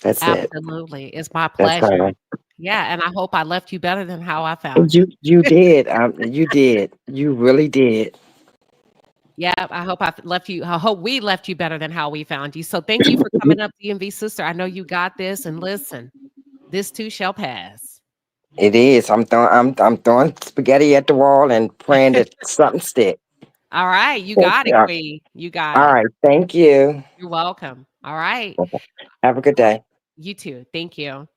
That's it. Absolutely. It's my That's pleasure. all. Yeah. And I hope I left you better than how I found You did. You did. You really did. Yeah, I hope we left you better than how we found you. So thank you for coming up, DMV sister. I know you got this, and listen, this too shall pass. It is. I'm throwing spaghetti at the wall and praying that something stick. All right. You Thank got it, you. Queen. You got All it. right. Thank you. You're welcome. All right. Have a good day. You too. Thank you.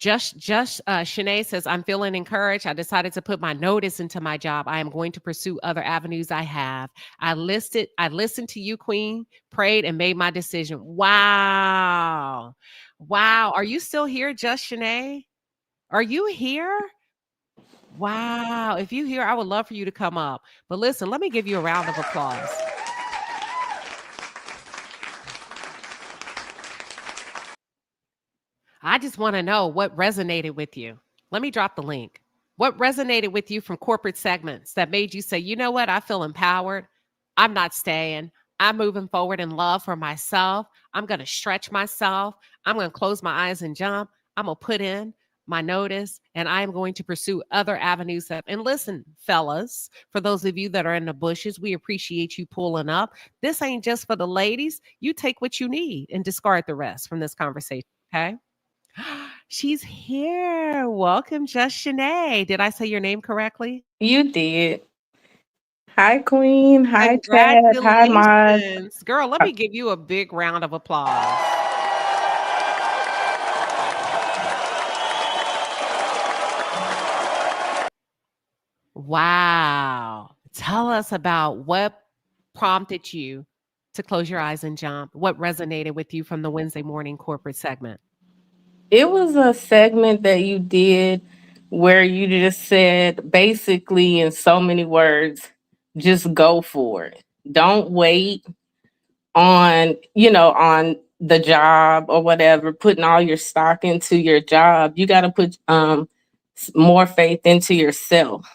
Shanae says, I'm feeling encouraged. I decided to put my notice into my job. I am going to pursue other avenues I have. I listened to you, Queen, prayed and made my decision. Wow. Wow. Are you still here, Just Shanae? Are you here? Wow. If you here, I would love for you to come up. But listen, let me give you a round of applause. I just want to know what resonated with you. Let me drop the link. What resonated with you from corporate segments that made you say, you know what? I feel empowered. I'm not staying. I'm moving forward in love for myself. I'm going to stretch myself. I'm going to close my eyes and jump. I'm going to put in my notice and I'm going to pursue other avenues. And listen, fellas, for those of you that are in the bushes, we appreciate you pulling up. This ain't just for the ladies. You take what you need and discard the rest from this conversation. Okay. She's here. Welcome, Just Shanae. Did I say your name correctly? You did. Hi, Queen. Hi, Chad. Hi, Mod. Congratulations. Girl, let me give you a big round of applause. Wow. Tell us about what prompted you to close your eyes and jump. What resonated with you from the Wednesday morning corporate segment? It was a segment that you did where you just said, basically, in so many words, just go for it. Don't wait on the job or whatever, putting all your stock into your job. You got to put more faith into yourself.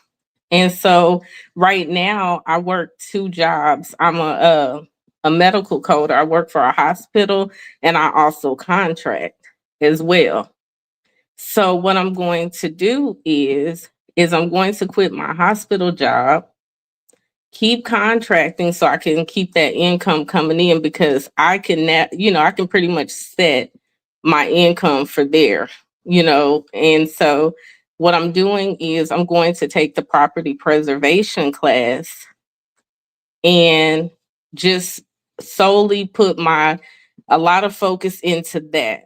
And so right now I work two jobs. I'm a medical coder. I work for a hospital and I also contract as well. So what I'm going to do is I'm going to quit my hospital job, keep contracting so I can keep that income coming in because I can I can pretty much set my income for there. And so what I'm doing is I'm going to take the property preservation class and just solely put a lot of focus into that.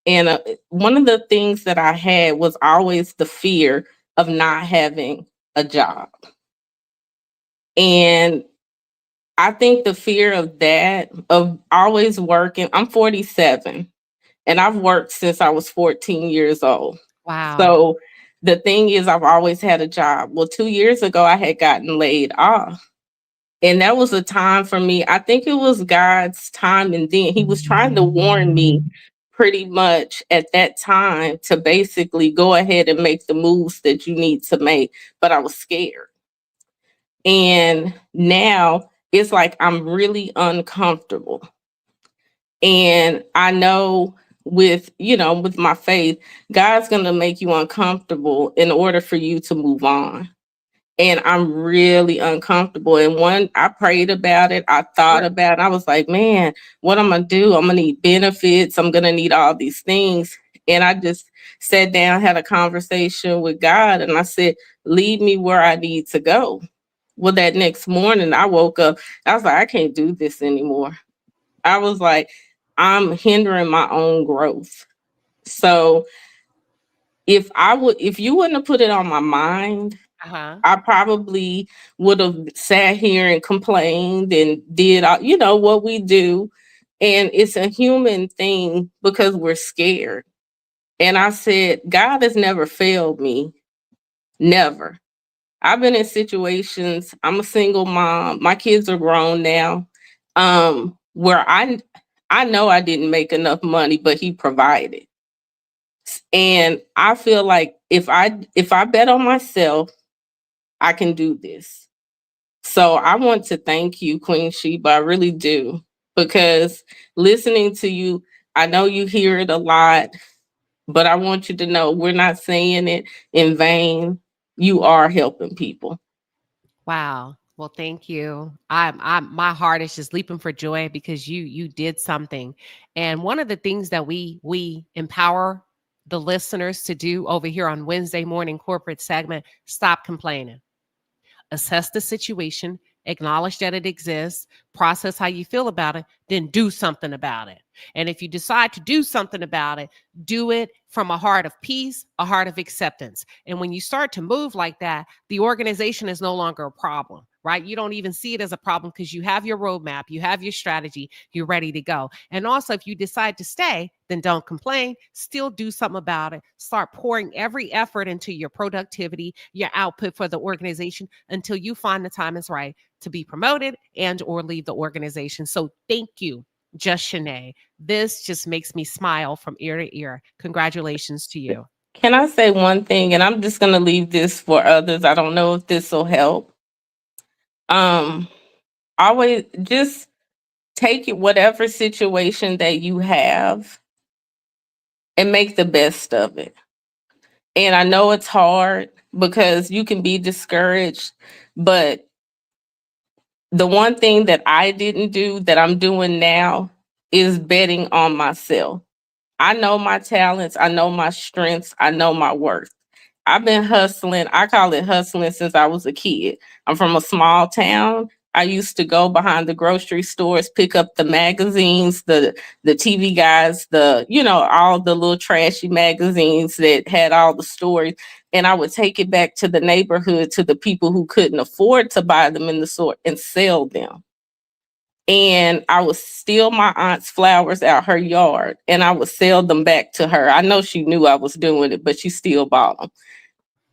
And one of the things that I had was always the fear of not having a job. And I think the fear of that, of always working, I'm 47 and I've worked since I was 14 years old. Wow. So the thing is, I've always had a job. Well, 2 years ago, I had gotten laid off. And that was a time for me. I think it was God's time. And then he was trying to warn me pretty much at that time to basically go ahead and make the moves that you need to make. But I was scared. And now it's like I'm really uncomfortable. And I know with my faith, God's going to make you uncomfortable in order for you to move on. And I'm really uncomfortable. And I prayed about it. I thought about it. I was like, man, what I'm going to do? I'm going to need benefits. I'm going to need all these things. And I just sat down, had a conversation with God, and I said, lead me where I need to go. Well, that next morning I woke up, I was like, I can't do this anymore. I was like, I'm hindering my own growth. So if you wouldn't have put it on my mind, I probably would have sat here and complained and did what we do. And it's a human thing because we're scared. And I said, God has never failed me. Never. I've been in situations, I'm a single mom. My kids are grown now. Where I know I didn't make enough money, but he provided. And I feel like if I bet on myself, I can do this. So I want to thank you, Queen Sheba. I really do. Because listening to you, I know you hear it a lot, but I want you to know we're not saying it in vain. You are helping people. Wow. Well, thank you. My heart is just leaping for joy because you did something. And one of the things that we empower the listeners to do over here on Wednesday morning corporate segment, stop complaining. assess the situation, acknowledge that it exists, process how you feel about it, then do something about it. And if you decide to do something about it, do it from a heart of peace, a heart of acceptance. And when you start to move like that, the organization is no longer a problem, right? You don't even see it as a problem because you have your roadmap, you have your strategy, you're ready to go. And also, if you decide to stay, then don't complain, still do something about it. Start pouring every effort into your productivity, your output for the organization until you find the time is right to be promoted and or leave the organization. So thank you, Just Shanae. This just makes me smile from ear to ear. Congratulations to you. Can I say one thing? And I'm just going to leave this for others. I don't know if this will help. Always just take it, whatever situation that you have, and make the best of it. And I know it's hard because you can be discouraged, but the one thing that I didn't do that I'm doing now is betting on myself. I know my talents, I know my strengths, I know my worth. I've been hustling. I call it hustling since I was a kid. I'm from a small town. I used to go behind the grocery stores, pick up the magazines, the TV guys, all the little trashy magazines that had all the stories. And I would take it back to the neighborhood to the people who couldn't afford to buy them in the store and sell them. And I would steal my aunt's flowers out her yard and I would sell them back to her. I know she knew I was doing it, but she still bought them.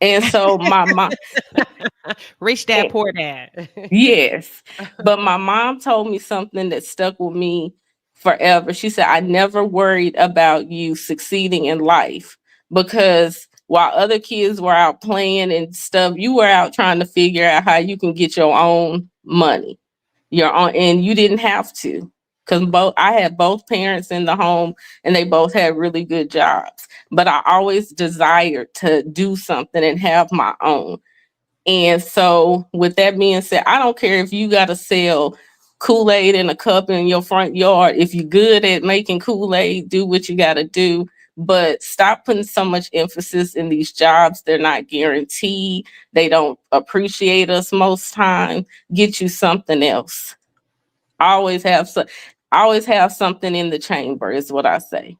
And so my mom, Rich dad, poor dad. yes, but my mom told me something that stuck with me forever. She said, I never worried about you succeeding in life because while other kids were out playing and stuff, you were out trying to figure out how you can get your own money. And you didn't have to, because I had both parents in the home and they both had really good jobs. But I always desired to do something and have my own. And so with that being said, I don't care if you got to sell Kool-Aid in a cup in your front yard. If you're good at making Kool-Aid, do what you got to do. But stop putting so much emphasis in these jobs. They're not guaranteed. They don't appreciate us most time. Get you something else. Always have something in the chamber is what I say.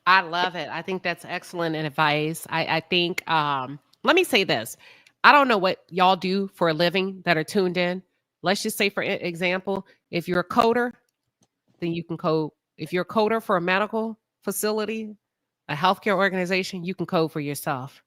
I love it. I think that's excellent advice. I think, let me say this. I don't know what y'all do for a living that are tuned in. Let's just say, for example, if you're a coder, then you can code. If you're a coder for a medical facility, a healthcare organization, you can code for yourself.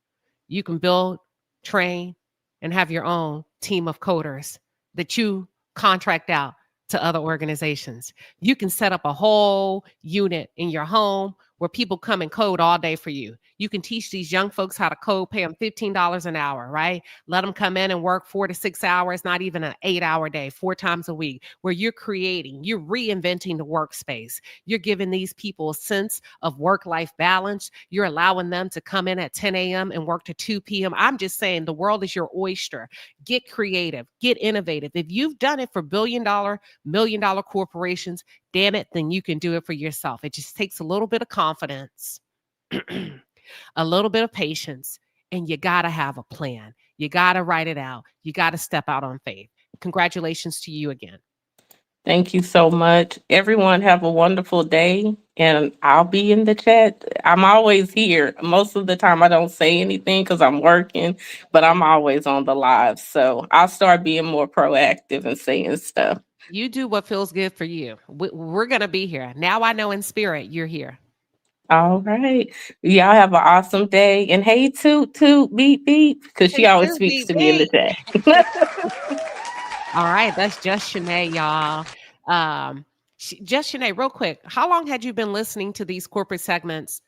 You can build, train, and have your own team of coders that you contract out to other organizations. You can set up a whole unit in your home where people come and code all day for you. You can teach these young folks how to code, pay them $15 an hour, right? Let them come in and work 4 to 6 hours, not even an 8-hour day, 4 times a week, where you're creating, you're reinventing the workspace. You're giving these people a sense of work-life balance. You're allowing them to come in at 10 a.m. and work to 2 p.m. I'm just saying the world is your oyster. Get creative, get innovative. If you've done it for billion-dollar, million-dollar corporations, damn it, then you can do it for yourself. It just takes a little bit of confidence, a little bit of patience, and you got to have a plan. You got to write it out. You got to step out on faith. Congratulations to you again. Thank you so much. Everyone have a wonderful day, and I'll be in the chat. I'm always here. Most of the time I don't say anything because I'm working, but I'm always on the live. So I'll start being more proactive and saying stuff. You do what feels good for you. We're going to be here. Now I know in spirit you're here. All right. Y'all have an awesome day. And hey, toot, toot, beep, beep, because she always speaks to me in the chat. All right. That's Just Shanae, y'all. Just Shanae, real quick. How long had you been listening to these corporate segments?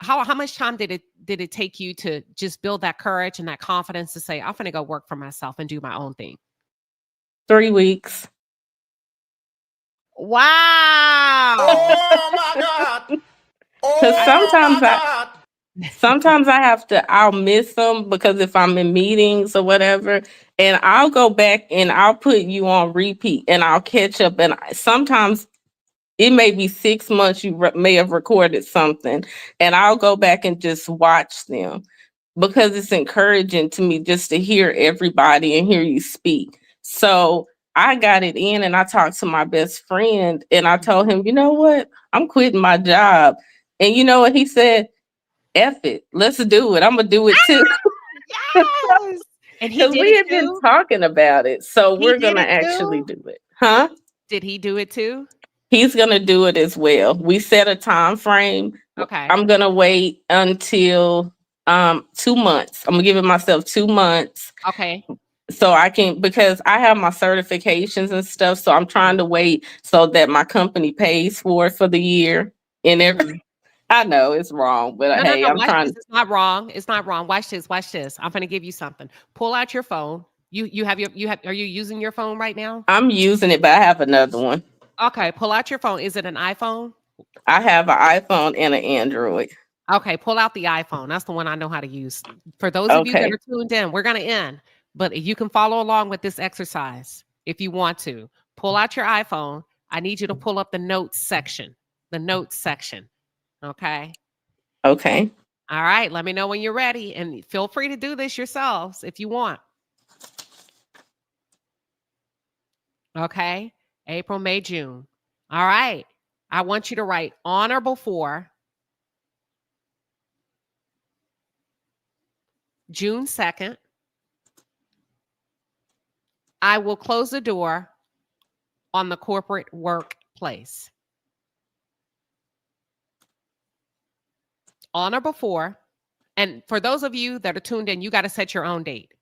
How much time did it take you to just build that courage and that confidence to say, I'm going to go work for myself and do my own thing? 3 weeks. Wow. Oh my God. Because sometimes I'll miss them because if I'm in meetings or whatever, and I'll go back and I'll put you on repeat and I'll catch up. And sometimes it may be 6 months you may have recorded something and I'll go back and just watch them. because it's encouraging to me just to hear everybody and hear you speak. So I got it in and I talked to my best friend and I told him, you know what? I'm quitting my job. And you know what he said? F it. Let's do it. I'm going to do it too. Yes. And he Because did we it had been too. talking about it. So He we're did going it to actually too. do it. Huh? Did he do it too? He's going to do it as well. We set a time frame. Okay. I'm going to wait until 2 months. I'm going to give it myself 2 months. Okay. So I can, because I have my certifications and stuff. So I'm trying to wait so that my company pays for it for the year and everything. I know it's wrong, but No, no, hey, no. I'm Watch trying. this. It's not wrong. It's not wrong. Watch this. Watch this. I'm gonna give you something. Pull out your phone. You have are you using your phone right now? I'm using it, but I have another one. Okay, pull out your phone. Is it an iPhone? I have an iPhone and an Android. Okay, pull out the iPhone. That's the one I know how to use. For those of you that Okay. are tuned in, we're gonna end, but you can follow along with this exercise if you want to. Pull out your iPhone. I need you to pull up the notes section. The notes section. Okay. Okay. All right. Let me know when you're ready, and feel free to do this yourselves if you want. Okay. April, May, June. All right. I want you to write on or before June 2nd. I will close the door on the corporate workplace. On or before. And for those of you that are tuned in, you got to set your own date.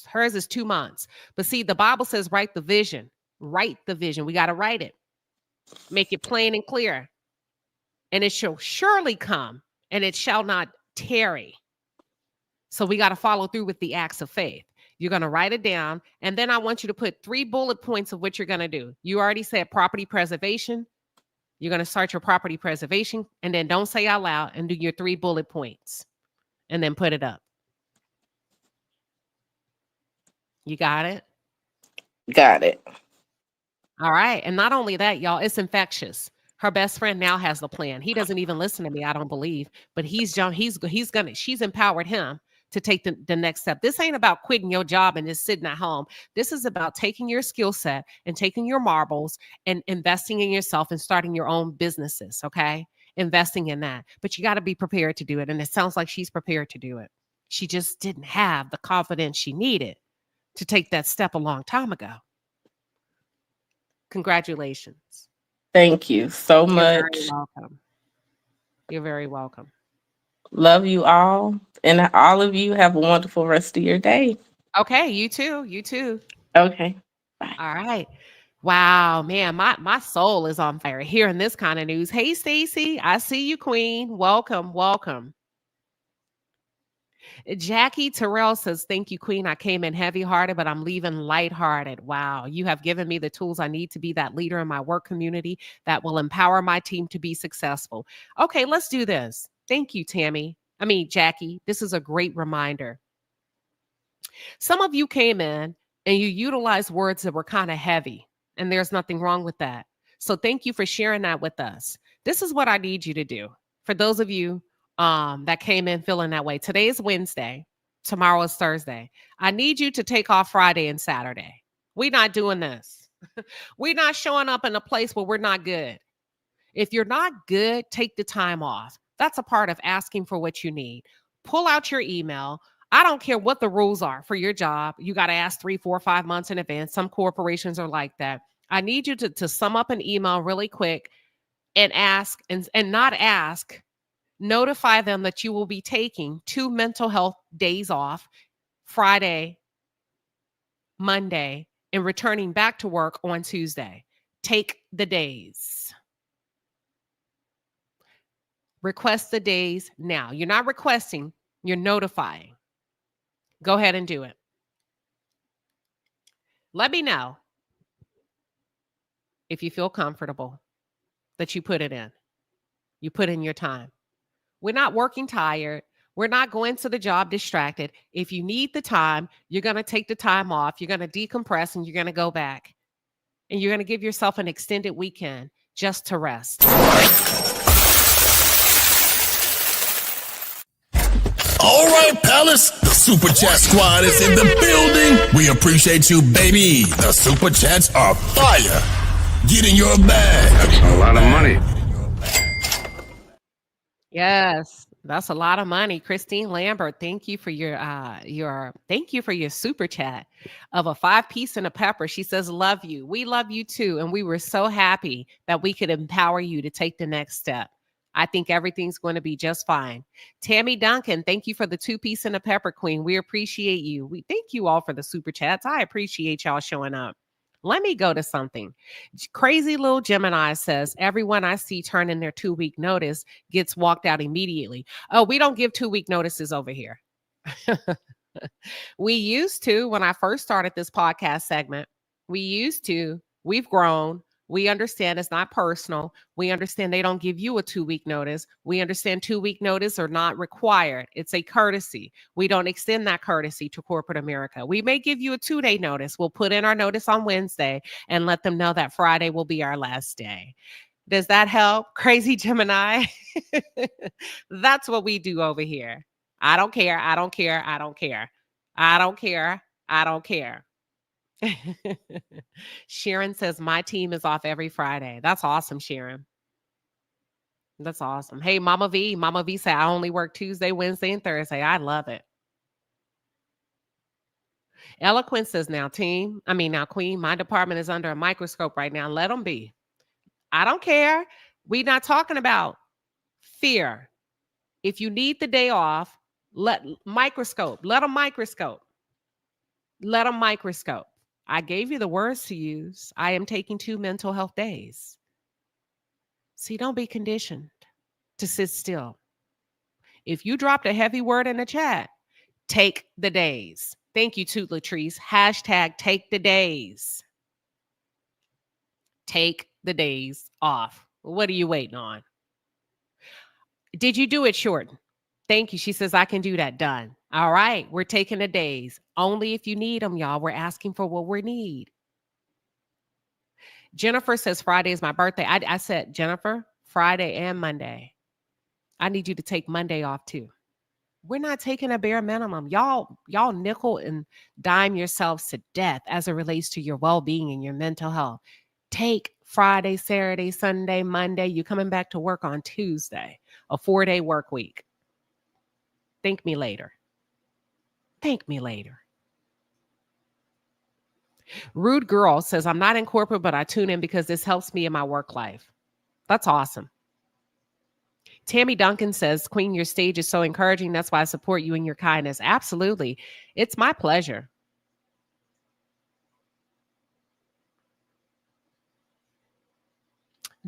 Hers is 2 months. But see, the Bible says write the vision. Write the vision. We got to write it. Make it plain and clear. And it shall surely come, and it shall not tarry. So we got to follow through with the acts of faith. You're going to write it down, and then I want you to put 3 bullet points of what you're going to do. You already said property preservation. You're going to start your property preservation, and then don't say out loud, and do your 3 bullet points, and then put it up. You got it? Got it. All right. And not only that, y'all, it's infectious. Her best friend now has the plan. He doesn't even listen to me, I don't believe, but she's empowered him to take the next step. This ain't about quitting your job and just sitting at home. This is about taking your skill set and taking your marbles and investing in yourself and starting your own businesses, okay? Investing in that. But you got to be prepared to do it. And it sounds like she's prepared to do it. She just didn't have the confidence she needed to take that step a long time ago. Congratulations. Thank you so much. You're very welcome. You're very welcome. Love you all. And all of you have a wonderful rest of your day. Okay, you too. You too. Okay. Bye. All right. Wow, man, my soul is on fire hearing this kind of news. Hey, Stacy, I see you, Queen. Welcome, welcome. Jackie Terrell says, thank you, Queen. I came in heavy-hearted, but I'm leaving lighthearted. Wow, you have given me the tools I need to be that leader in my work community that will empower my team to be successful. Okay, let's do this. Thank you, Jackie. This is a great reminder. Some of you came in and you utilized words that were kind of heavy, and there's nothing wrong with that. So thank you for sharing that with us. This is what I need you to do. For those of you that came in feeling that way, today is Wednesday, tomorrow is Thursday. I need you to take off Friday and Saturday. We're not doing this. We're not showing up in a place where we're not good. If you're not good, take the time off. That's a part of asking for what you need. Pull out your email. I don't care what the rules are for your job. You got to ask 3, 4, 5 months in advance. Some corporations are like that. I need you to sum up an email really quick and ask and not ask. Notify them that you will be taking 2 mental health days off, Friday, Monday, and returning back to work on Tuesday. Take the days. Request the days now. You're not requesting, you're notifying. Go ahead and do it. Let me know if you feel comfortable that you put it in. You put in your time. We're not working tired. We're not going to the job distracted. If you need the time, you're going to take the time off. You're going to decompress and you're going to go back. And you're going to give yourself an extended weekend just to rest. All right, Palace, the Super Chat Squad is in the building. We appreciate you, baby. The Super Chats are fire. Get in your bag. That's a lot of money. Yes, that's a lot of money. Christine Lambert, thank you for your super chat of a 5-piece and a pepper. She says, love you. We love you too. And we were so happy that we could empower you to take the next step. I think everything's going to be just fine. Tammy Duncan, thank you for the 2-piece and a pepper, queen. We appreciate you. We thank you all for the super chats. I appreciate y'all showing up. Let me go to something. Crazy Little Gemini says, everyone I see turn in their 2-week notice gets walked out immediately. Oh, we don't give 2-week notices over here. We used to when I first started this podcast segment. We used to. We've grown. We understand it's not personal. We understand they don't give you a 2-week notice. We understand 2-week notice are not required. It's a courtesy. We don't extend that courtesy to corporate America. We may give you a 2-day notice. We'll put in our notice on Wednesday and let them know that Friday will be our last day. Does that help? Crazy Gemini? That's what we do over here. I don't care. I don't care. I don't care. I don't care. I don't care. Sharon says, my team is off every Friday. That's awesome, Sharon. That's awesome. Hey, Mama V said, I only work Tuesday, Wednesday, and Thursday. I love it. Eloquent says, now queen, my department is under a microscope right now. Let them be. I don't care. We're not talking about fear. If you need the day off, let them microscope. Let them microscope. I gave you the words to use. I am taking 2 mental health days. See, don't be conditioned to sit still. If you dropped a heavy word in the chat, take the days. Thank you, Toot Latrice. # take the days. Take the days off. What are you waiting on? Did you do it, Shorten? Thank you. She says, I can do that. Done. All right. We're taking the days. Only if you need them, y'all. We're asking for what we need. Jennifer says, Friday is my birthday. I said, Jennifer, Friday and Monday. I need you to take Monday off too. We're not taking a bare minimum. Y'all nickel and dime yourselves to death as it relates to your well-being and your mental health. Take Friday, Saturday, Sunday, Monday. You're coming back to work on Tuesday, a 4-day work week. Thank me later. Thank me later. Rude Girl says, I'm not in corporate, but I tune in because this helps me in my work life. That's awesome. Tammy Duncan says, Queen, your stage is so encouraging. That's why I support you and your kindness. Absolutely. It's my pleasure.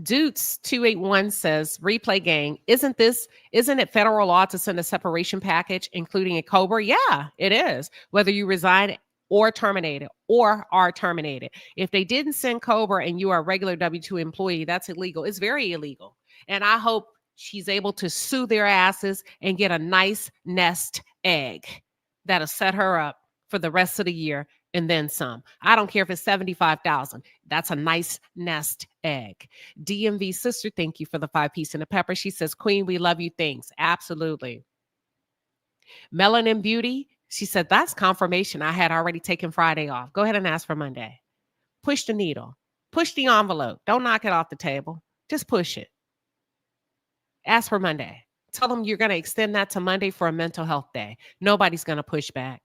Dutes 281 says, replay gang, isn't it federal law to send a separation package, including a COBRA? Yeah, it is. Whether you resign or terminated or are terminated. If they didn't send COBRA and you are a regular W-2 employee, that's illegal. It's very illegal. And I hope she's able to sue their asses and get a nice nest egg that'll set her up for the rest of the year and then some. I don't care if it's $75,000. That's a nice nest egg. DMV sister, thank you for the 5-piece and a pepper. She says, Queen, we love you. Thanks. Absolutely. Melanin Beauty, she said, that's confirmation. I had already taken Friday off. Go ahead and ask for Monday. Push the needle. Push the envelope. Don't knock it off the table. Just push it. Ask for Monday. Tell them you're going to extend that to Monday for a mental health day. Nobody's going to push back.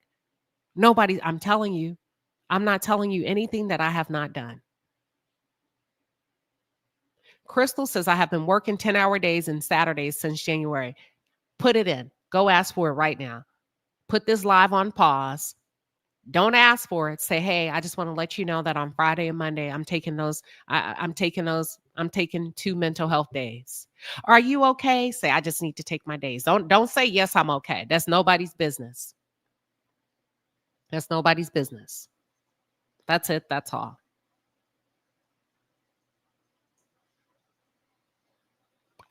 I'm telling you, I'm not telling you anything that I have not done. Crystal says, I have been working 10-hour days and Saturdays since January. Put it in. Go ask for it right now. Put this live on pause. Don't ask for it. Say, hey, I just want to let you know that on Friday and Monday, I'm taking 2 mental health days. Are you okay? Say, I just need to take my days. Don't say, yes, I'm okay. That's nobody's business. That's nobody's business. That's it. That's all.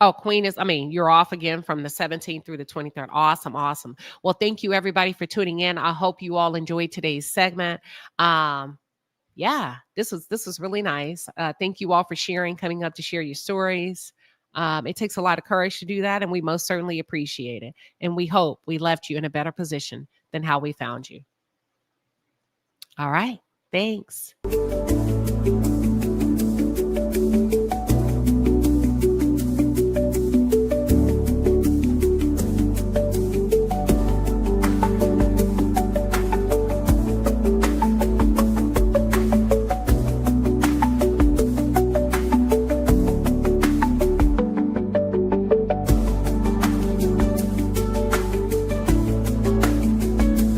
Oh, you're off again from the 17th through the 23rd. Awesome. Awesome. Well, thank you everybody for tuning in. I hope you all enjoyed today's segment. Yeah, this was really nice. Thank you all for sharing, coming up to share your stories. It takes a lot of courage to do that, and we most certainly appreciate it. And we hope we left you in a better position than how we found you. All right. Thanks.